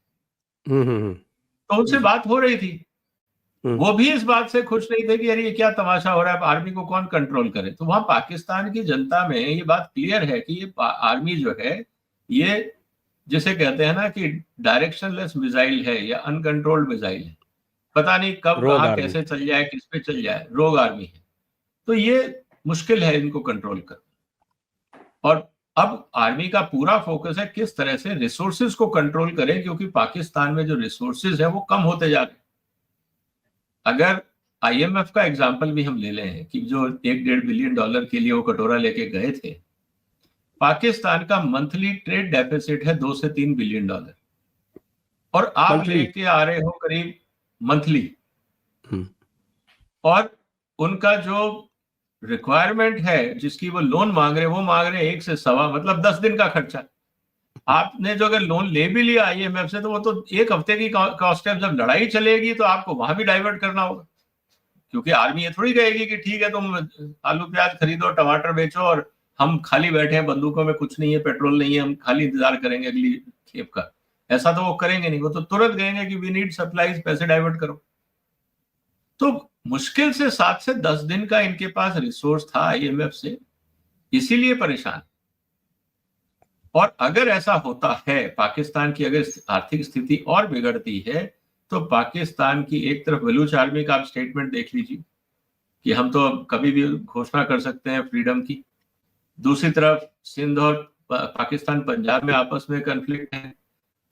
B: तो उनसे बात हो रही थी वो भी इस बात से खुश नहीं थे कि यार ये क्या तमाशा हो रहा है, आर्मी को कौन कंट्रोल करे। तो वहां पाकिस्तान की जनता में ये बात क्लियर है कि ये आर्मी जो है ये जिसे कहते हैं ना कि डायरेक्शनलेस मिसाइल है या अनकंट्रोल्ड मिसाइल है, पता नहीं कब
A: रोग
B: कहाँ
A: आर्मी।
B: कैसे चल जाए, किस पे चल जाए, रोग आर्मी है। तो ये मुश्किल है इनको कंट्रोल करना। और अब आर्मी का पूरा फोकस है किस तरह से रिसोर्सेज को कंट्रोल करें, क्योंकि पाकिस्तान में जो रिसोर्सेज है वो कम होते जा रहे हैं। अगर आईएमएफ का एग्जाम्पल भी हम ले लें कि जो 1-1.5 बिलियन डॉलर के लिए वो कटोरा लेके गए थे, पाकिस्तान का मंथली ट्रेड डेफिसिट है 2 से 3 बिलियन डॉलर, और आप
A: मंथली।
B: लेके आ रहे हो करीब मंथली।
A: हम्म।
B: और उनका जो रिक्वायरमेंट है जिसकी वो लोन मांग रहे, वो मांग रहे 1 से 1.25, मतलब 10 दिन का खर्चा। आपने जो अगर लोन ले भी लिया आईएमएफ से, तो वो तो 1 हफ्ते की कॉस्ट है। जब लड़ाई चलेगी तो आपको वहां भी डाइवर्ट करना होगा, क्योंकि आर्मी ये थोड़ी कहेगी कि ठीक है तुम आलू प्याज खरीदो, टमाटर बेचो, और हम खाली बैठे हैं, बंदूकों में कुछ नहीं है, पेट्रोल नहीं है, हम खाली इंतजार करेंगे अगली खेप का। ऐसा तो वो करेंगे नहीं, वो तो तुरंत कहेंगे कि वी नीड सप्लाईज, पैसे डाइवर्ट करो। तो मुश्किल से 7 से 10 दिन का इनके पास रिसोर्स था आईएमएफ से, इसीलिए परेशान। और अगर ऐसा होता है, पाकिस्तान की अगर आर्थिक स्थिति और बिगड़ती है, तो पाकिस्तान की एक तरफ बलूच आर्मी का आप स्टेटमेंट देख लीजिए कि हम तो कभी भी घोषणा कर सकते हैं फ्रीडम की, दूसरी तरफ सिंध और पाकिस्तान पंजाब में आपस में कन्फ्लिक्ट है,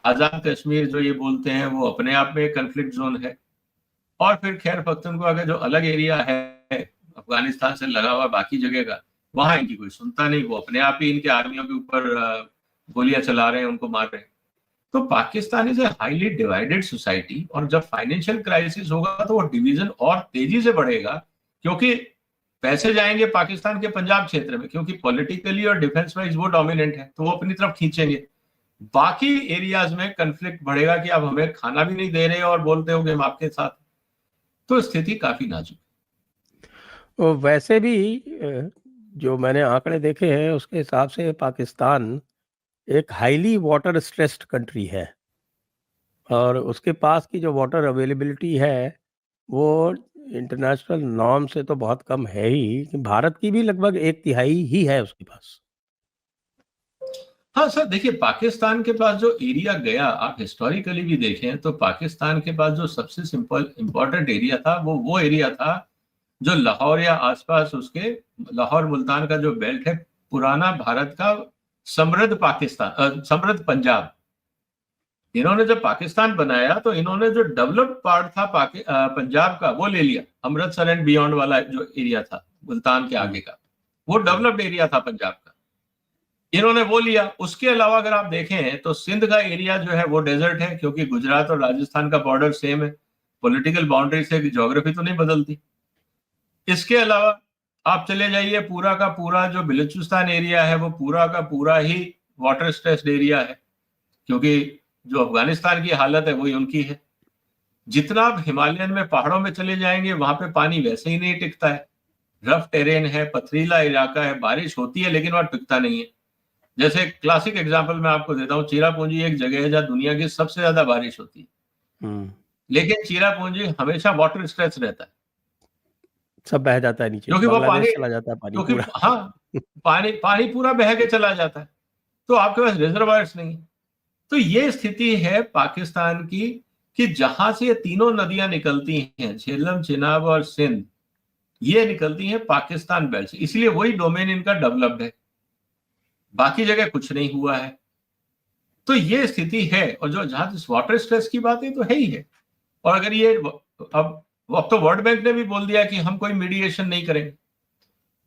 B: आजाद कश्मीर जो ये बोलते हैं वो अपने आप में कन्फ्लिक्ट जोन है, और फिर खैर पख्तूनख्वा का जो अलग एरिया है अफगानिस्तान से लगा हुआ बाकी जगह का, वहां इनकी कोई सुनता नहीं, वो अपने आप ही इनके आर्मियों के ऊपर गोलियां चला रहे हैं, उनको मार रहे हैं। तो Pakistan is a highly divided society, और जब फाइनेंशियल क्राइसिस होगा तो वो डिवीजन और तेजी से बढ़ेगा, क्योंकि पैसे जाएंगे पाकिस्तान के पंजाब क्षेत्र में, क्योंकि पॉलिटिकली और डिफेंस वाइज वो डोमिनेंट है, तो वो अपनी तरफ खींचेंगे। बाकी एरियाज में कंफ्लिक्ट बढ़ेगा कि आप हमें खाना भी नहीं दे रहे और बोलते हो कि हम आपके साथ। तो स्थिति काफी नाजुक।
A: और वैसे भी जो मैंने आंकड़े देखे हैं उसके हिसाब से पाकिस्तान एक हाईली वाटर स्ट्रेस्ड कंट्री है, और उसके पास की जो वाटर अवेलेबिलिटी है वो इंटरनेशनल नॉर्म से तो बहुत कम है ही, कि भारत की भी लगभग 1/3 ही है उसके पास।
B: हाँ सर, देखिए पाकिस्तान के पास जो एरिया गया, आप हिस्टोरिकली भी देखें तो पाकिस्तान के पास जो सबसे सिंपल इंपॉर्टेंट एरिया था वो एरिया था जो लाहौर या आसपास उसके, लाहौर मुल्तान का जो बेल्ट है, पुराना भारत का समृद्ध पाकिस्तान, समृद्ध पंजाब। इन्होंने जब पाकिस्तान बनाया तो इन्होंने जो डेवलप्ड पार्ट था पंजाब का वो ले लिया, अमृतसर एंड बियॉन्ड वाला जो एरिया था मुल्तान के आगे का, वो डेवलप्ड एरिया था पंजाब का, इन्होंने वो लिया। उसके अलावा अगर आप देखें तो सिंध का एरिया जो है वो डेजर्ट है, क्योंकि गुजरात और राजस्थान का बॉर्डर सेम है, पॉलिटिकल बाउंड्री से ज्योग्राफी तो नहीं बदलती। इसके अलावा आप चले जाइए, पूरा का पूरा जो बलूचिस्तान एरिया है वो पूरा का पूरा ही वाटर स्ट्रेस्ड एरिया है, क्योंकि जो अफगानिस्तान की हालत है वही उनकी है। जितना आप हिमालयन में पहाड़ों में चले जाएंगे वहां पे पानी वैसे ही नहीं टिकता है, रफ टेरेन है, पथरीला इलाका है, बारिश होती है लेकिन वहां टिकता नहीं है। जैसे क्लासिक एग्जांपल मैं आपको देता हूँ, चीरापूंजी एक जगह है जहाँ दुनिया की सबसे ज्यादा बारिश होती है, लेकिन चीरापूंजी हमेशा वाटर स्ट्रेस रहता है,
A: सब बह जाता है नीचे,
B: क्योंकि वो पानी,
A: बांग्लादेश चला जाता है पानी
B: क्योंकि
A: पूरा।
B: हाँ, पानी पानी पूरा बह के चला जाता है, तो आपके पास रिजर्वायर्स नहीं है। तो ये स्थिति है पाकिस्तान की कि जहां से ये तीनों नदियां निकलती हैं, झेलम, चिनाब और सिंध, ये निकलती हैं पाकिस्तान बेल्ट से, इसलिए वही डोमेन इनका डेवलप्ड है, बाकी जगह कुछ नहीं हुआ है। तो ये स्थिति है। और जो जहां वाटर स्ट्रेस की बात है तो है ही है। और अगर ये अब तो वर्ल्ड बैंक ने भी बोल दिया कि हम कोई मीडिएशन नहीं करेंगे,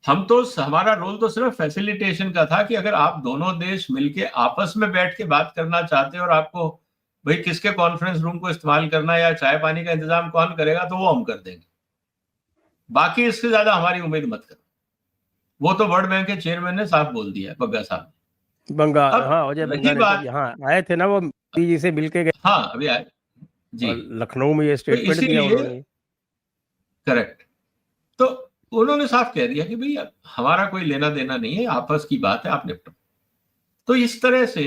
B: हम तो, हमारा रोल तो सिर्फ फैसिलिटेशन का था कि अगर आप दोनों देश मिलके आपस में बैठ के बात करना चाहते हैं और आपको भाई किसके कॉन्फ्रेंस रूम को इस्तेमाल करना है या चाय पानी का इंतजाम कौन करेगा, तो वो हम कर देंगे, बाकी इससे ज्यादा हमारी उम्मीद मत करो। वो तो वर्ल्ड बैंक के चेयरमैन ने साफ बोल दिया, बग्गा साहब।
A: बंगा,
B: अब
A: हाँ, अजय बंगा
B: रही
A: ने
B: बात,
A: जब यहाँ आए थे ना, वो मोदी जी से मिलके गए,
B: हाँ अभी आए जी,
A: और लखनऊ में ये
B: तो
A: स्टेटमेंट दिया
B: इसीलिए
A: उन्होंने।
B: करेक्ट। तो उन्होंने साफ कह दिया कि भैया हमारा कोई लेना देना नहीं है, आपस की बात है, आप निपटो। तो इस तरह से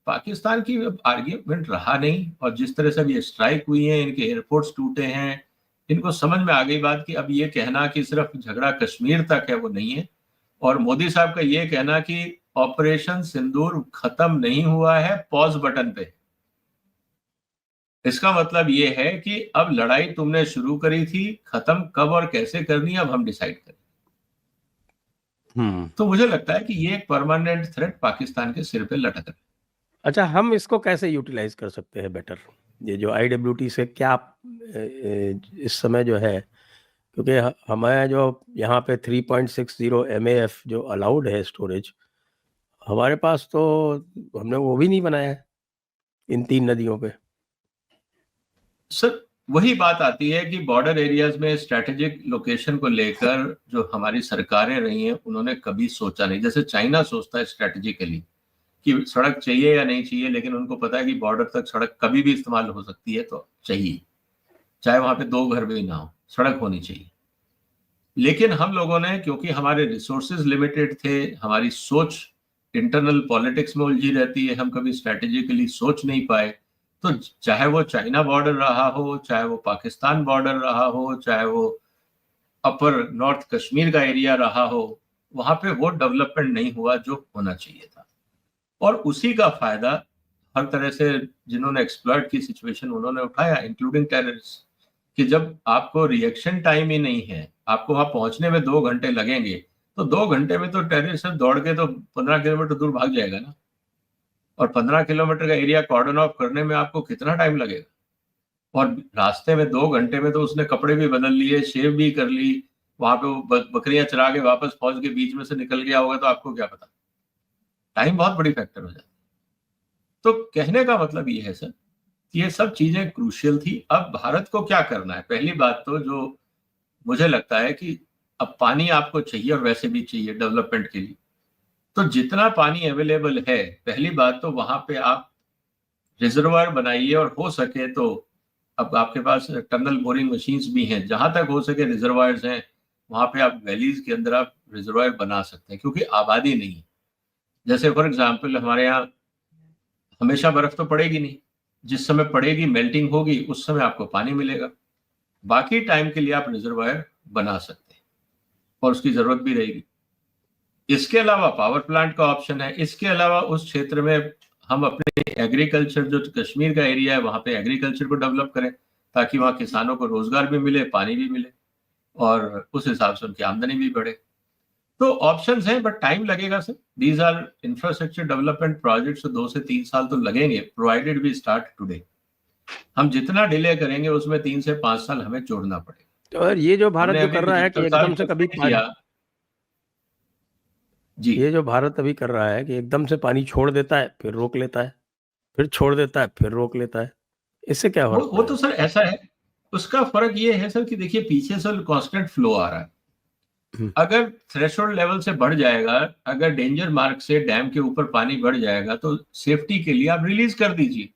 B: पाकिस्तान की आर्ग्यूमेंट रहा नहीं, और जिस तरह से अभी स्ट्राइक हुई है, इनके एयरपोर्ट्स टूटे हैं, इनको समझ में आ गई बात कि अब ये कहना कि सिर्फ झगड़ा कश्मीर तक है वो नहीं है, और मोदी साहब का ये कहना कि ऑपरेशन सिंदूर खत्म नहीं हुआ है, पॉज बटन पे, इसका मतलब ये है कि अब लड़ाई तुमने शुरू करी थी, खत्म कब और कैसे करनी है अब हम डिसाइड करें। तो मुझे लगता है कि ये एक परमानेंट थ्रेट पाकिस्तान के सिर पे लटक रहा है।
A: अच्छा, हम इसको कैसे यूटिलाइज कर सकते हैं बेटर? ये जो IWT से क्या इस समय जो है, क्योंकि हमारे जो यहाँ पे 3.60 MAF जो अलाउड है स्टोरेज, हमारे पास तो हमने वो भी नहीं बनाया है इन 3 नदियों पे।
B: सर वही बात आती है कि बॉर्डर एरियाज में स्ट्रेटेजिक लोकेशन को लेकर जो हमारी सरकारें रही हैं उन्होंने कभी सोचा नहीं। जैसे चाइना सोचता है स्ट्रेटेजिकली कि सड़क चाहिए या नहीं चाहिए, लेकिन उनको पता है कि बॉर्डर तक सड़क कभी भी इस्तेमाल हो सकती है, तो चाहिए, चाहे वहां पे 2 घर भी ना हो, सड़क होनी चाहिए। लेकिन हम लोगों ने, क्योंकि हमारे रिसोर्सेज लिमिटेड थे, हमारी सोच इंटरनल पॉलिटिक्स में उलझी रहती है, हम कभी स्ट्रेटेजिकली सोच नहीं पाए। तो चाहे वो चाइना बॉर्डर रहा हो, चाहे वो पाकिस्तान बॉर्डर रहा हो, चाहे वो अपर नॉर्थ कश्मीर का एरिया रहा हो, वहां पे वो डेवलपमेंट नहीं हुआ जो होना चाहिए था। और उसी का फायदा हर तरह से जिन्होंने एक्सप्लॉइट की सिचुएशन उन्होंने उठाया, इंक्लूडिंग टेररिस्ट, कि जब आपको रिएक्शन टाइम ही नहीं है, आपको वहां पहुंचने में 2 घंटे लगेंगे, तो 2 घंटे में तो टेररिस्ट दौड़ के तो 15 किलोमीटर दूर भाग जाएगा ना। और 15 किलोमीटर का एरिया कॉर्डन ऑफ करने में आपको कितना टाइम लगेगा? और रास्ते में 2 घंटे में तो उसने कपड़े भी बदल लिए, शेव भी कर ली, वहां पे वो बकरियां चरा के वापस फौज के बीच में से निकल गया होगा, तो आपको क्या पता। टाइम बहुत बड़ी फैक्टर हो जाता है। तो कहने का मतलब ये है सर, ये सब चीजें क्रूशियल थी। अब भारत को क्या करना है? पहली बात तो जो मुझे लगता है कि अब पानी आपको चाहिए, और वैसे भी चाहिए डेवलपमेंट के लिए, तो जितना पानी अवेलेबल है, पहली बात तो वहां पे आप रिजर्वायर बनाइए, और हो सके तो अब आपके पास टनल बोरिंग मशीन्स भी हैं, जहां तक हो सके रिजर्वायर्स हैं, वहां पे आप वैलीज के अंदर आप रिजर्वायर बना सकते हैं, क्योंकि आबादी नहीं है। जैसे फॉर एग्जाम्पल हमारे यहाँ हमेशा बर्फ तो पड़ेगी नहीं, जिस समय पड़ेगी मेल्टिंग होगी उस समय आपको पानी मिलेगा, बाकी टाइम के लिए आप रिजर्वायर बना सकते हैं, और उसकी जरूरत भी रहेगी। इसके अलावा पावर प्लांट का ऑप्शन है। इसके अलावा उस क्षेत्र में हम अपने एग्रीकल्चर, जो कश्मीर का एरिया है वहां पे एग्रीकल्चर को डेवलप करें, ताकि वहां किसानों को रोजगार भी मिले, पानी भी मिले, और उस हिसाब से उनकी आमदनी भी बढ़े। तो ऑप्शंस हैं, बट टाइम लगेगा sir. These are infrastructure development projects, 2 से 3 साल तो लगेंगे, प्रोवाइडेड वी स्टार्ट टुडे। हम जितना डिले करेंगे उसमें 3 से 5 साल हमें जोड़ना पड़ेगा।
A: तो और ये जो भारत
B: हमने
A: जो
B: अभी
A: कर रहा है कि
B: 75 साल
A: एकदम से कभी
B: किया जी।
A: ये जो भारत अभी कर रहा है कि एकदम से पानी छोड़ देता है, फिर रोक लेता है, फिर छोड़ देता है, फिर रोक लेता है, इससे क्या फर्क
B: वो तो
A: पड़ेगा?
B: सर ऐसा है, उसका फर्क ये है सर कि देखिए पीछे से कांस्टेंट फ्लो आ रहा है। अगर थ्रेशोल्ड लेवल से बढ़ जाएगा, अगर डेंजर मार्क से डैम के ऊपर पानी बढ़ जाएगा, तो सेफ्टी के लिए आप रिलीज कर दीजिए।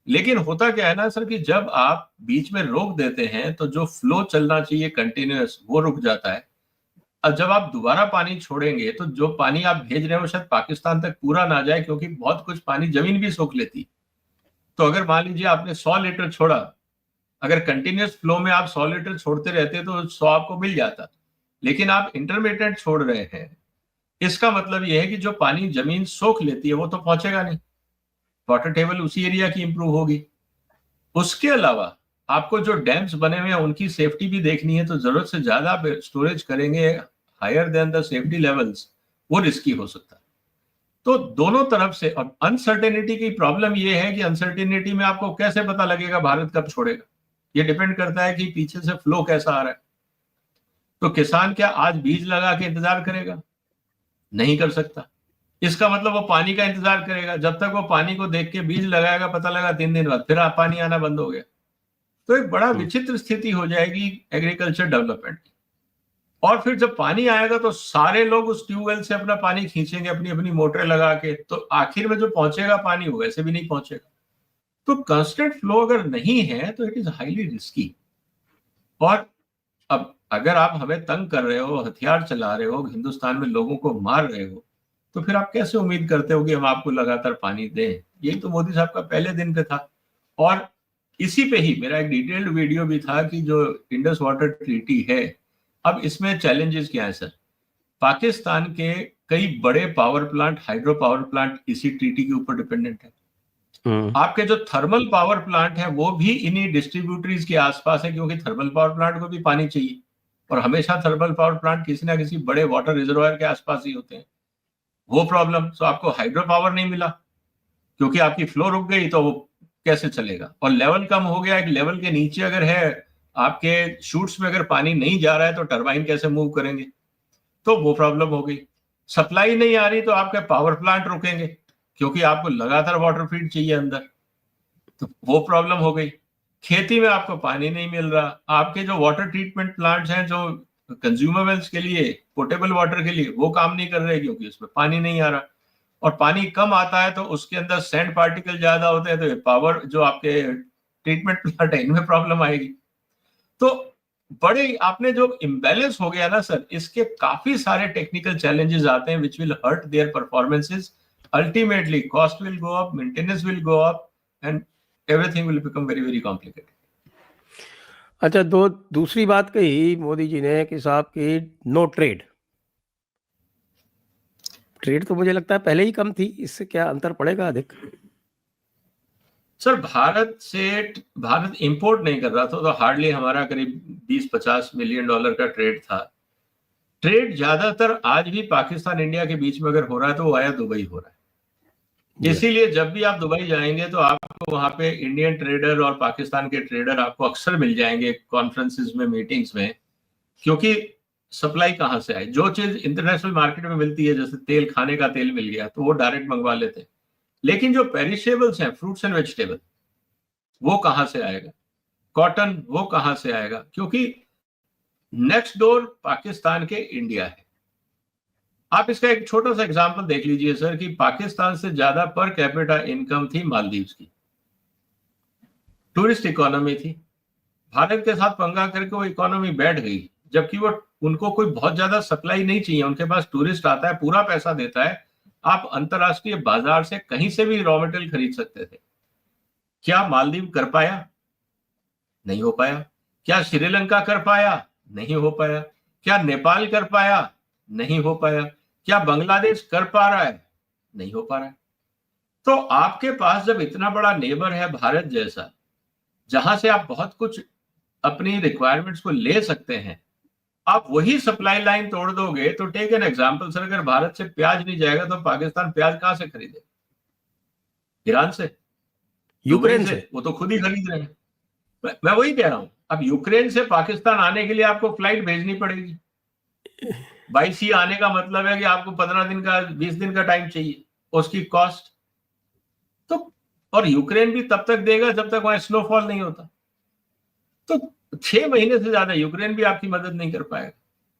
B: लेकिन होता क्या है ना सर, कि जब आप बीच में रोक देते हैं तो जो फ्लो चलना चाहिए कंटिन्यूअस, वो रुक जाता है। अब जब आप दोबारा पानी छोड़ेंगे तो जो पानी आप भेज रहे हो शायद पाकिस्तान तक पूरा ना जाए, क्योंकि बहुत कुछ पानी जमीन भी सोख लेती। तो अगर मान लीजिए आपने 100 लीटर छोड़ा, अगर कंटिन्यूअस फ्लो में आप 100 लीटर छोड़ते रहते तो 100 आपको मिल जाता। लेकिन आप इंटरमीडिएट छोड़ रहे हैं, इसका मतलब यह है कि जो पानी जमीन सोख लेती है वो तो पहुंचेगा नहीं, वाटर टेबल उसी एरिया की इंप्रूव होगी। उसके अलावा आपको जो डैम्स बने हुए हैं उनकी सेफ्टी भी देखनी है, तो जरूरत से ज्यादा आप स्टोरेज करेंगे higher than the safety levels, वो रिस्की हो सकता है। तो दोनों तरफ से। अब अनसर्टेनिटी की प्रॉब्लम ये है कि अनसर्टेनिटी में आपको कैसे पता लगेगा भारत कब छोड़ेगा? ये डिपेंड करता है कि पीछे से फ्लो कैसा आ रहा है। तो किसान क्या आज बीज लगा के इंतजार करेगा? नहीं कर सकता। इसका मतलब वो पानी का इंतजार करेगा, जब तक वो पानी को देख के बीज लगाएगा, पता लगा 3 दिन बाद फिर पानी आना बंद हो गया। तो एक बड़ा विचित्र स्थिति हो जाएगी एग्रीकल्चर डेवलपमेंट की। और फिर जब पानी आएगा तो सारे लोग उस ट्यूबवेल से अपना पानी खींचेंगे अपनी अपनी मोटरें लगा के, तो आखिर में जो पहुंचेगा पानी वो वैसे भी नहीं पहुंचेगा। तो कांस्टेंट फ्लो अगर नहीं है तो इट इज हाईली रिस्की। और अब अगर आप हमें तंग कर रहे हो, हथियार चला रहे हो, हिंदुस्तान में लोगों को मार रहे हो, तो फिर आप कैसे उम्मीद करते हो कि हम आपको लगातार पानी दें? यही तो मोदी साहब का पहले दिन पे था। और इसी पे ही मेरा एक डिटेल्ड वीडियो भी था कि जो इंडस वाटर ट्रीटी है, अब इसमें चैलेंजेस क्या है सर। पाकिस्तान के कई बड़े power plant, hydro power plant इसी ट्रीटी के ऊपर डिपेंडेंट है। आपके जो थर्मल पावर प्लांट है वो भी इन्हीं डिस्ट्रीब्यूटरीज के आसपास है, क्योंकि थर्मल पावर प्लांट को भी पानी चाहिए, और हमेशा थर्मल पावर प्लांट किसी ना किसी बड़े वाटर रिजर्वायर के आसपास ही होते हैं। वो प्रॉब्लम, तो आपको हाइड्रो पावर नहीं मिला क्योंकि आपकी फ्लो रुक गई, तो वो कैसे चलेगा। और लेवल कम हो गया, एक लेवल के नीचे अगर है, आपके शूट्स में अगर पानी नहीं जा रहा है तो टरबाइन कैसे मूव करेंगे, तो वो प्रॉब्लम हो गई। सप्लाई नहीं आ रही तो आपके पावर प्लांट रुकेंगे क्योंकि आपको लगातार वाटर फीड चाहिए अंदर, तो वो प्रॉब्लम हो गई। खेती में आपको पानी नहीं मिल रहा, आपके जो वाटर ट्रीटमेंट प्लांट्स हैं जो कंज्यूमेबल्स के लिए, पोर्टेबल वाटर के लिए, वो काम नहीं कर रहे क्योंकि उसमें पानी नहीं आ रहा। और पानी कम आता है तो उसके अंदर सैंड पार्टिकल ज्यादा होते हैं, तो पावर जो आपके ट्रीटमेंट प्लांट है इनमें प्रॉब्लम आएगी। तो बड़े आपने जो इम्बैलेंस हो गया ना सर, इसके काफी सारे टेक्निकल चैलेंजेस आते हैं which will hurt their performances. Ultimately cost will go up, maintenance will go up, and everything will become very very complicated.
A: अच्छा, दूसरी बात कही मोदी जी ने कि साहब की नो ट्रेड। ट्रेड तो मुझे लगता है पहले ही कम थी, इससे क्या अंतर पड़ेगा अधिक?
B: सर भारत इंपोर्ट नहीं कर रहा था, तो हार्डली हमारा करीब 20-50 मिलियन डॉलर का ट्रेड था। ट्रेड ज्यादातर आज भी पाकिस्तान इंडिया के बीच में अगर हो रहा है तो वो आया दुबई हो रहा है। इसीलिए जब भी आप दुबई जाएंगे तो आपको वहां पे इंडियन ट्रेडर और पाकिस्तान के ट्रेडर आपको अक्सर मिल जाएंगे कॉन्फ्रेंसिस में, मीटिंग्स में, क्योंकि सप्लाई कहां से आए। जो चीज इंटरनेशनल मार्केट में मिलती है, जैसे तेल, खाने का तेल मिल गया तो वो डायरेक्ट मंगवा लेते हैं, लेकिन जो पेरिशेबल्स हैं, फ्रूट्स एंड वेजिटेबल, वो कहां से आएगा। कॉटन वो कहां से आएगा, क्योंकि नेक्स्ट डोर पाकिस्तान के इंडिया है। आप इसका एक छोटा सा एग्जांपल देख लीजिए सर कि पाकिस्तान से ज्यादा पर कैपिटा इनकम थी मालदीव्स की, टूरिस्ट इकोनॉमी थी। भारत के साथ पंगा करके वो इकोनॉमी बैठ गई, जबकि वो उनको कोई बहुत ज्यादा सप्लाई नहीं चाहिए, उनके पास टूरिस्ट आता है, पूरा पैसा देता है, आप अंतरराष्ट्रीय बाजार से कहीं से भी रॉ मटेरियल खरीद सकते थे। क्या मालदीव कर पाया? नहीं हो पाया। क्या श्रीलंका कर पाया? नहीं हो पाया। क्या नेपाल कर पाया? नहीं हो पाया। क्या बांग्लादेश कर पा रहा है? नहीं हो पा रहा है। तो आपके पास जब इतना बड़ा नेबर है भारत जैसा, जहां से आप बहुत कुछ अपनी रिक्वायरमेंट्स को ले सकते हैं, आप वही सप्लाई लाइन तोड़ दोगे, तो टेक एन एग्जांपल सर, अगर भारत से प्याज नहीं जाएगा तो पाकिस्तान प्याज कहां से खरीदेगा? ईरान से,
A: यूक्रेन से।
B: वो तो खुद ही खरीद रहे हैं। मैं वही कह रहा हूं, अब यूक्रेन से पाकिस्तान आने के लिए आपको फ्लाइट भेजनी पड़ेगी। बाई सी आने का मतलब है कि आपको 15 दिन का, 20 दिन का टाइम चाहिए, उसकी कॉस्ट तो। और यूक्रेन भी तब तक देगा जब तक वहां स्नोफॉल नहीं होता, तो 6 महीने से ज्यादा यूक्रेन भी आपकी मदद नहीं कर पाएगा।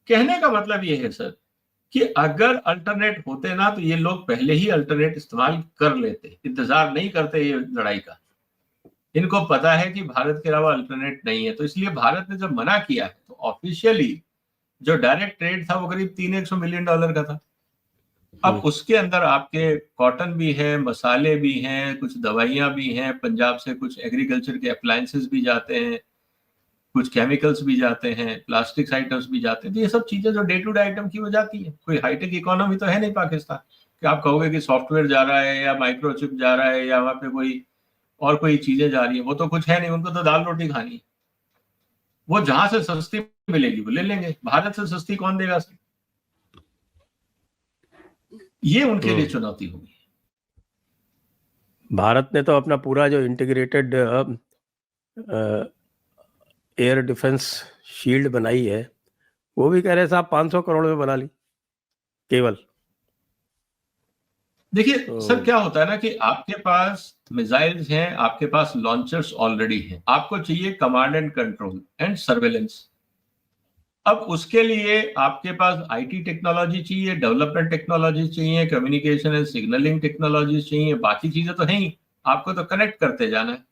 B: कहने का मतलब ये है सर कि अगर अल्टरनेट होते ना, तो ये लोग पहले ही अल्टरनेट इस्तेमाल कर लेते, इंतजार नहीं करते ये लड़ाई का। इनको पता है कि भारत के अलावा अल्टरनेट नहीं है, तो इसलिए भारत ने जब मना किया है तो ऑफिशियली जो डायरेक्ट ट्रेड था वो करीब 300 मिलियन डॉलर का था। अब उसके अंदर आपके कॉटन भी है, मसाले भी हैं, कुछ दवाइयां भी हैं, पंजाब से कुछ एग्रीकल्चर के अप्लायंसेस भी जाते हैं, कुछ केमिकल्स भी जाते हैं, प्लास्टिक्स आइटम्स भी जाते हैं। तो ये सब चीजें जो डे टू डे आइटम की वो जाती है। कोई हाईटेक इकोनॉमी तो है नहीं पाकिस्तान कि आप कहोगे कि सॉफ्टवेयर जा रहा है या माइक्रोचिप जा रहा है या वहां पे कोई और कोई चीजें जा रही है, वो तो कुछ है नहीं। उनको तो दाल रोटी खानी है, वो जहां से सस्ती मिलेगी वो ले लेंगे। भारत से सस्ती कौन देगा सर? ये उनके लिए चुनौती होगी।
A: भारत ने तो अपना पूरा जो इंटीग्रेटेड एयर डिफेंस शील्ड बनाई है, वो भी कह रहे साहब 500 करोड़ में बना ली केवल।
B: देखिए सर, क्या होता है ना कि आपके पास मिसाइल्स हैं, आपके पास लॉन्चर्स ऑलरेडी हैं, आपको चाहिए command and control and surveillance. अब उसके लिए आपके पास आईटी टेक्नोलॉजी चाहिए, डेवलपमेंट टेक्नोलॉजी चाहिए, कम्युनिकेशन एंड सिग्नलिंग टेक्नोलॉजी चाहिए, बाकी चीजें तो हैं ही। आपको तो कनेक्ट करते जाना है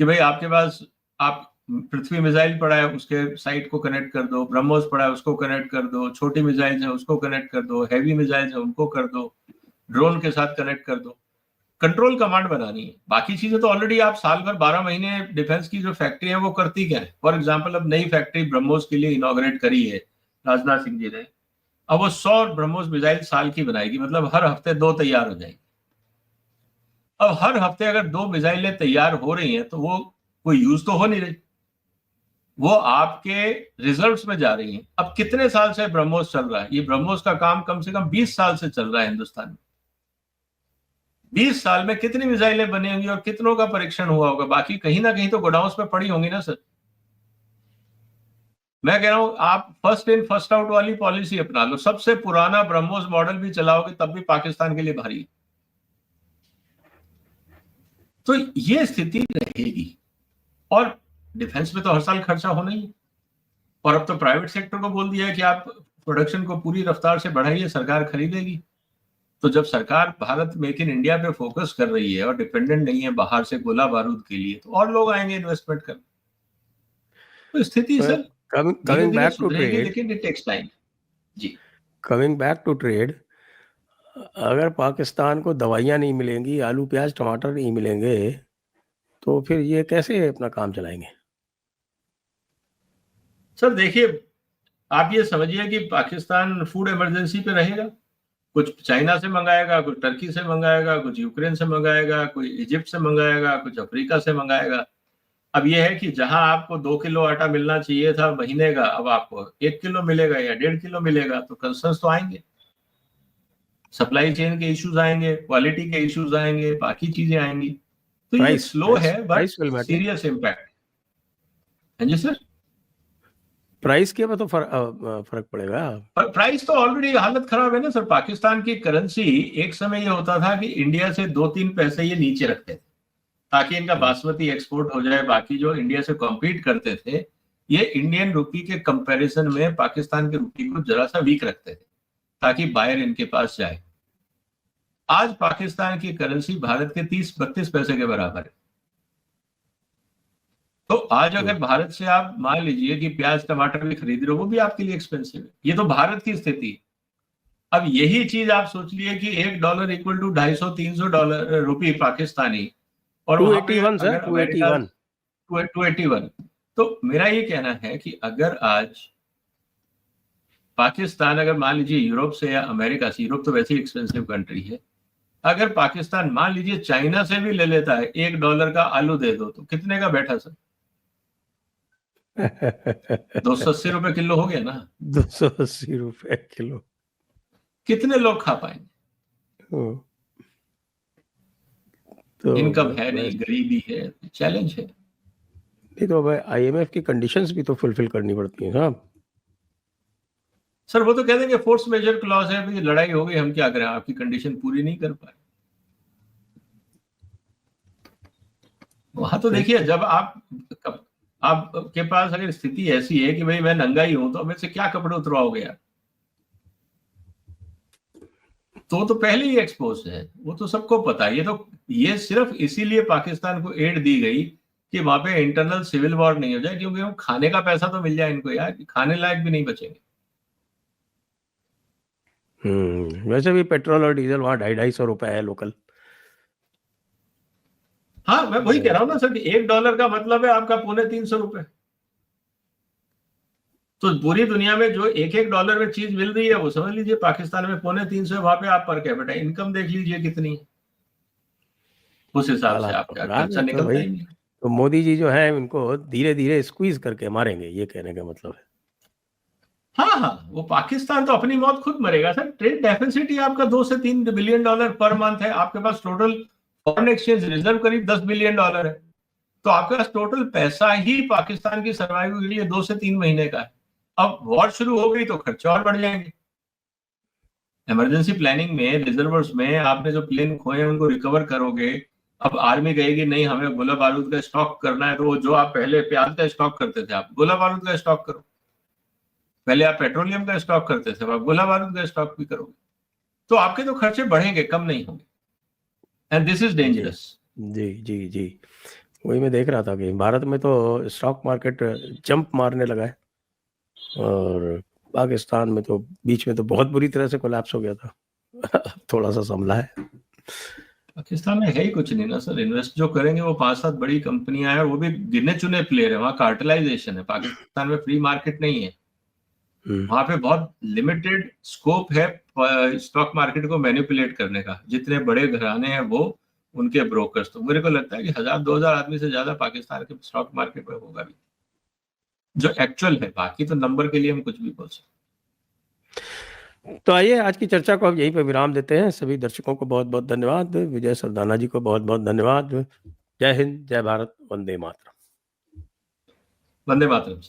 B: कि भाई आपके पास, आप पृथ्वी मिसाइल पड़ा है उसके साइट को कनेक्ट कर दो, ब्रह्मोस पड़ा है उसको कनेक्ट कर दो, छोटी मिसाइल्स है उसको कनेक्ट कर दो, हैवी मिसाइल्स है उनको कर दो, ड्रोन के साथ कनेक्ट कर दो। कंट्रोल कमांड बनानी है। बाकी चीजें तो ऑलरेडी आप साल भर 12 महीने डिफेंस की जो फैक्ट्री है वो करती क्या है। फॉर एग्जांपल अब नई फैक्ट्री ब्रह्मोस के लिए इनॉग्रेट करी है राजनाथ सिंह जी ने, अब वो 100 ब्रह्मोस मिसाइल साल की बनाएगी, मतलब हर हफ्ते 2 तैयार हो जाएंगी। अब हर हफ्ते अगर 2 मिसाइलें तैयार हो रही हैं तो वो कोई यूज तो हो नहीं रही, वो आपके रिजर्व्स में जा रही हैं। अब कितने साल से ब्रह्मोस चल रहा है? ये ब्रह्मोस का काम कम से कम 20 साल से चल रहा है हिंदुस्तान में। 20 साल में कितनी मिसाइलें बनी होंगी और कितनों का परीक्षण हुआ होगा? बाकी कहीं ना कहीं तो गोडाउंस में पड़ी होंगी ना सर। मैं कह रहा हूं आप फर्स्ट इन फर्स्ट आउट वाली पॉलिसी अपना लो, सबसे पुराना ब्रह्मोस मॉडल भी चलाओगे तब भी पाकिस्तान के लिए भारी है। तो ये स्थिति रहेगी और डिफेंस में तो हर साल खर्चा होना ही है। और अब तो प्राइवेट सेक्टर को बोल दिया है कि आप प्रोडक्शन को पूरी रफ्तार से बढ़ाइए, सरकार खरीदेगी। तो जब सरकार भारत मेक इन इंडिया पे फोकस कर रही है और डिपेंडेंट नहीं है बाहर से गोला बारूद के लिए, तो और लोग आएंगे इन्वेस्टमेंट करने। तो स्थिति सर धीरे
A: कमिंग
B: धीरे
A: बैक टू
B: सुधरेगी,
A: ट्रेड,
B: लेकिन इट टेक्स टाइम। जी,
A: कमिंग बैक टू ट्रेड, अगर पाकिस्तान को दवाइयाँ नहीं मिलेंगी, आलू प्याज टमाटर नहीं मिलेंगे, तो फिर ये कैसे अपना काम चलाएंगे?
B: सर देखिए, आप ये समझिए कि पाकिस्तान फूड इमरजेंसी पे रहेगा। कुछ चाइना से मंगाएगा, कुछ टर्की से मंगाएगा, कुछ यूक्रेन से मंगाएगा, कोई इजिप्ट से मंगाएगा, कुछ अफ्रीका से मंगाएगा। अब यह है कि जहां आपको 2 किलो आटा मिलना चाहिए था महीने का, अब आपको 1 किलो मिलेगा या 1.5 किलो मिलेगा। तो कंसर्न्स तो आएंगे, सप्लाई चेन के इश्यूज आएंगे, क्वालिटी के इश्यूज आएंगे, बाकी चीजें आएंगी। तो ये
A: प्राइस
B: स्लो
A: प्राइस
B: है but
A: price will matter.
B: Serious impact. हाँ जी सर,
A: प्राइस के में तो फर्क पड़ेगा।
B: प्राइस तो ऑलरेडी हालत खराब है ना सर। पाकिस्तान की करेंसी एक समय ये होता था कि इंडिया से 2-3 पैसे ये नीचे रखते थे ताकि इनका बासमती एक्सपोर्ट हो जाए। बाकी जो इंडिया से कॉम्पीट करते थे ये इंडियन रुपी के कंपैरिजन में पाकिस्तान के रुपी को जरा सा वीक रखते थे ताकि बायर इनके पास जाए। आज पाकिस्तान की करेंसी भारत के 30-32 पैसे के बराबर है। तो आज अगर भारत से आप मान लीजिए कि प्याज टमाटर भी खरीद रहे हो, वो भी आपके लिए एक्सपेंसिव है। ये तो भारत की स्थिति है। अब यही चीज आप सोच लिए कि $1 इक्वल टू $250-300 रुपी पाकिस्तानी, और वहां पे
A: 281 सर,
B: अगर अमेरिका
A: 281।
B: 281। तो मेरा ये कहना है कि अगर आज पाकिस्तान, अगर मान लीजिए यूरोप से या अमेरिका से, यूरोप तो वैसे ही एक्सपेंसिव कंट्री है, अगर पाकिस्तान मान लीजिए चाइना से भी ले लेता है, $1 का आलू दे दो तो कितने का बैठा सर? 280 रुपए किलो हो गया ना।
A: 280 रुपए किलो।
B: कितने लोग खा पाएंगे?
A: तो
B: इनकम है नहीं, गरीबी है, चैलेंज है।
A: नहीं तो भाई IMF की कंडीशंस भी तो फुलफिल करनी पड़ती हैं साहब।
B: सर वो तो कह देंगे फोर्स मेजर क्लॉज है, भाई लड़ाई हो गई, हम क्या करें, आपकी कंडीशन पूरी नहीं कर पाए। वहां तो देखिए, जब आपके पास अगर स्थिति ऐसी है कि भाई मैं नंगा ही हूं तो मेरे से क्या कपड़े उतरवाओगे यार, तो पहले ही एक्सपोज है, वो तो सबको पता है। ये सिर्फ इसीलिए पाकिस्तान को एड दी गई कि वहां पे इंटरनल सिविल वॉर नहीं हो जाए, क्योंकि वो खाने का पैसा तो मिल जाए इनको यार, खाने लायक भी नहीं बचेंगे।
A: वैसे भी पेट्रोल और डीजल वहाँ 250-250 है लोकल।
B: हाँ, मैं वही कह रहा हूँ ना सर कि $1 का मतलब है आपका 250-300 रुपए। तो पूरी दुनिया में जो $1 में चीज मिल रही है वो समझ लीजिए पाकिस्तान में 250-300 है। वहां पे आप पर कैपिटा इनकम देख लीजिए कितनी है, उस हिसाब से
A: हालात तो
B: आपका
A: खराब
B: खर्चा
A: है तो
B: निकलता
A: भाई,
B: ही नहीं।
A: तो मोदी जी जो है उनको धीरे धीरे स्क्वीज करके मारेंगे, ये कहने का मतलब है।
B: हाँ हाँ, वो पाकिस्तान तो अपनी मौत खुद मरेगा सर। ट्रेड डेफिसिट ही आपका $2 से $3 बिलियन पर मंथ है। आपके पास टोटल फॉरेन एक्सचेंज रिजर्व करीब $10 बिलियन है। तो आपके पास टोटल पैसा ही पाकिस्तान की सर्वाइवल के लिए 2 से 3 महीने का है। अब वॉर शुरू हो गई तो खर्चे और बढ़ जाएंगे। इमरजेंसी प्लानिंग में, रिजर्वर्स में आपने जो प्लेन खोए उनको रिकवर करोगे। अब आर्मी कहेगी नहीं हमें गोला बारूद का स्टॉक करना है, तो जो आप पहले प्याज का स्टॉक करते थे आप गोला बारूद का स्टॉक करो। पहले आप पेट्रोलियम का स्टॉक करते थे, आप गोला बारूद का स्टॉक भी करोगे। तो आपके तो खर्चे बढ़ेंगे, कम नहीं होंगे। And this is dangerous.
A: जी जी जी, वही मैं देख रहा था कि भारत में तो स्टॉक मार्केट जंप मारने लगा है और पाकिस्तान में तो बीच में तो बहुत बुरी तरह से कोलैप्स हो गया था। थोड़ा सा संभला है।
B: पाकिस्तान में है ही कुछ नहीं ना सर। इन्वेस्ट जो करेंगे वो 5-7 बड़ी कंपनियां हैं, और वो भी गिने चुने प्लेयर है। वहाँ कार्टेलाइजेशन है, पाकिस्तान में फ्री मार्केट नहीं है। वहां पे बहुत लिमिटेड स्कोप है स्टॉक मार्केट को मैनिपुलेट करने का। जितने बड़े घराने हैं वो, उनके ब्रोकर्स, तो मेरे को लगता है कि 1000-2000 आदमी से ज्यादा पाकिस्तान के स्टॉक मार्केट में होगा भी, जो एक्चुअल है। बाकी तो नंबर के लिए हम कुछ भी बोल सकते।
A: तो आइए आज की चर्चा को अब यहीं पर विराम देते हैं। सभी दर्शकों को बहुत बहुत धन्यवाद। विजय सरदाना जी को बहुत बहुत धन्यवाद। जय हिंद, जय भारत, वंदे मातरम।
B: वंदे मातरम।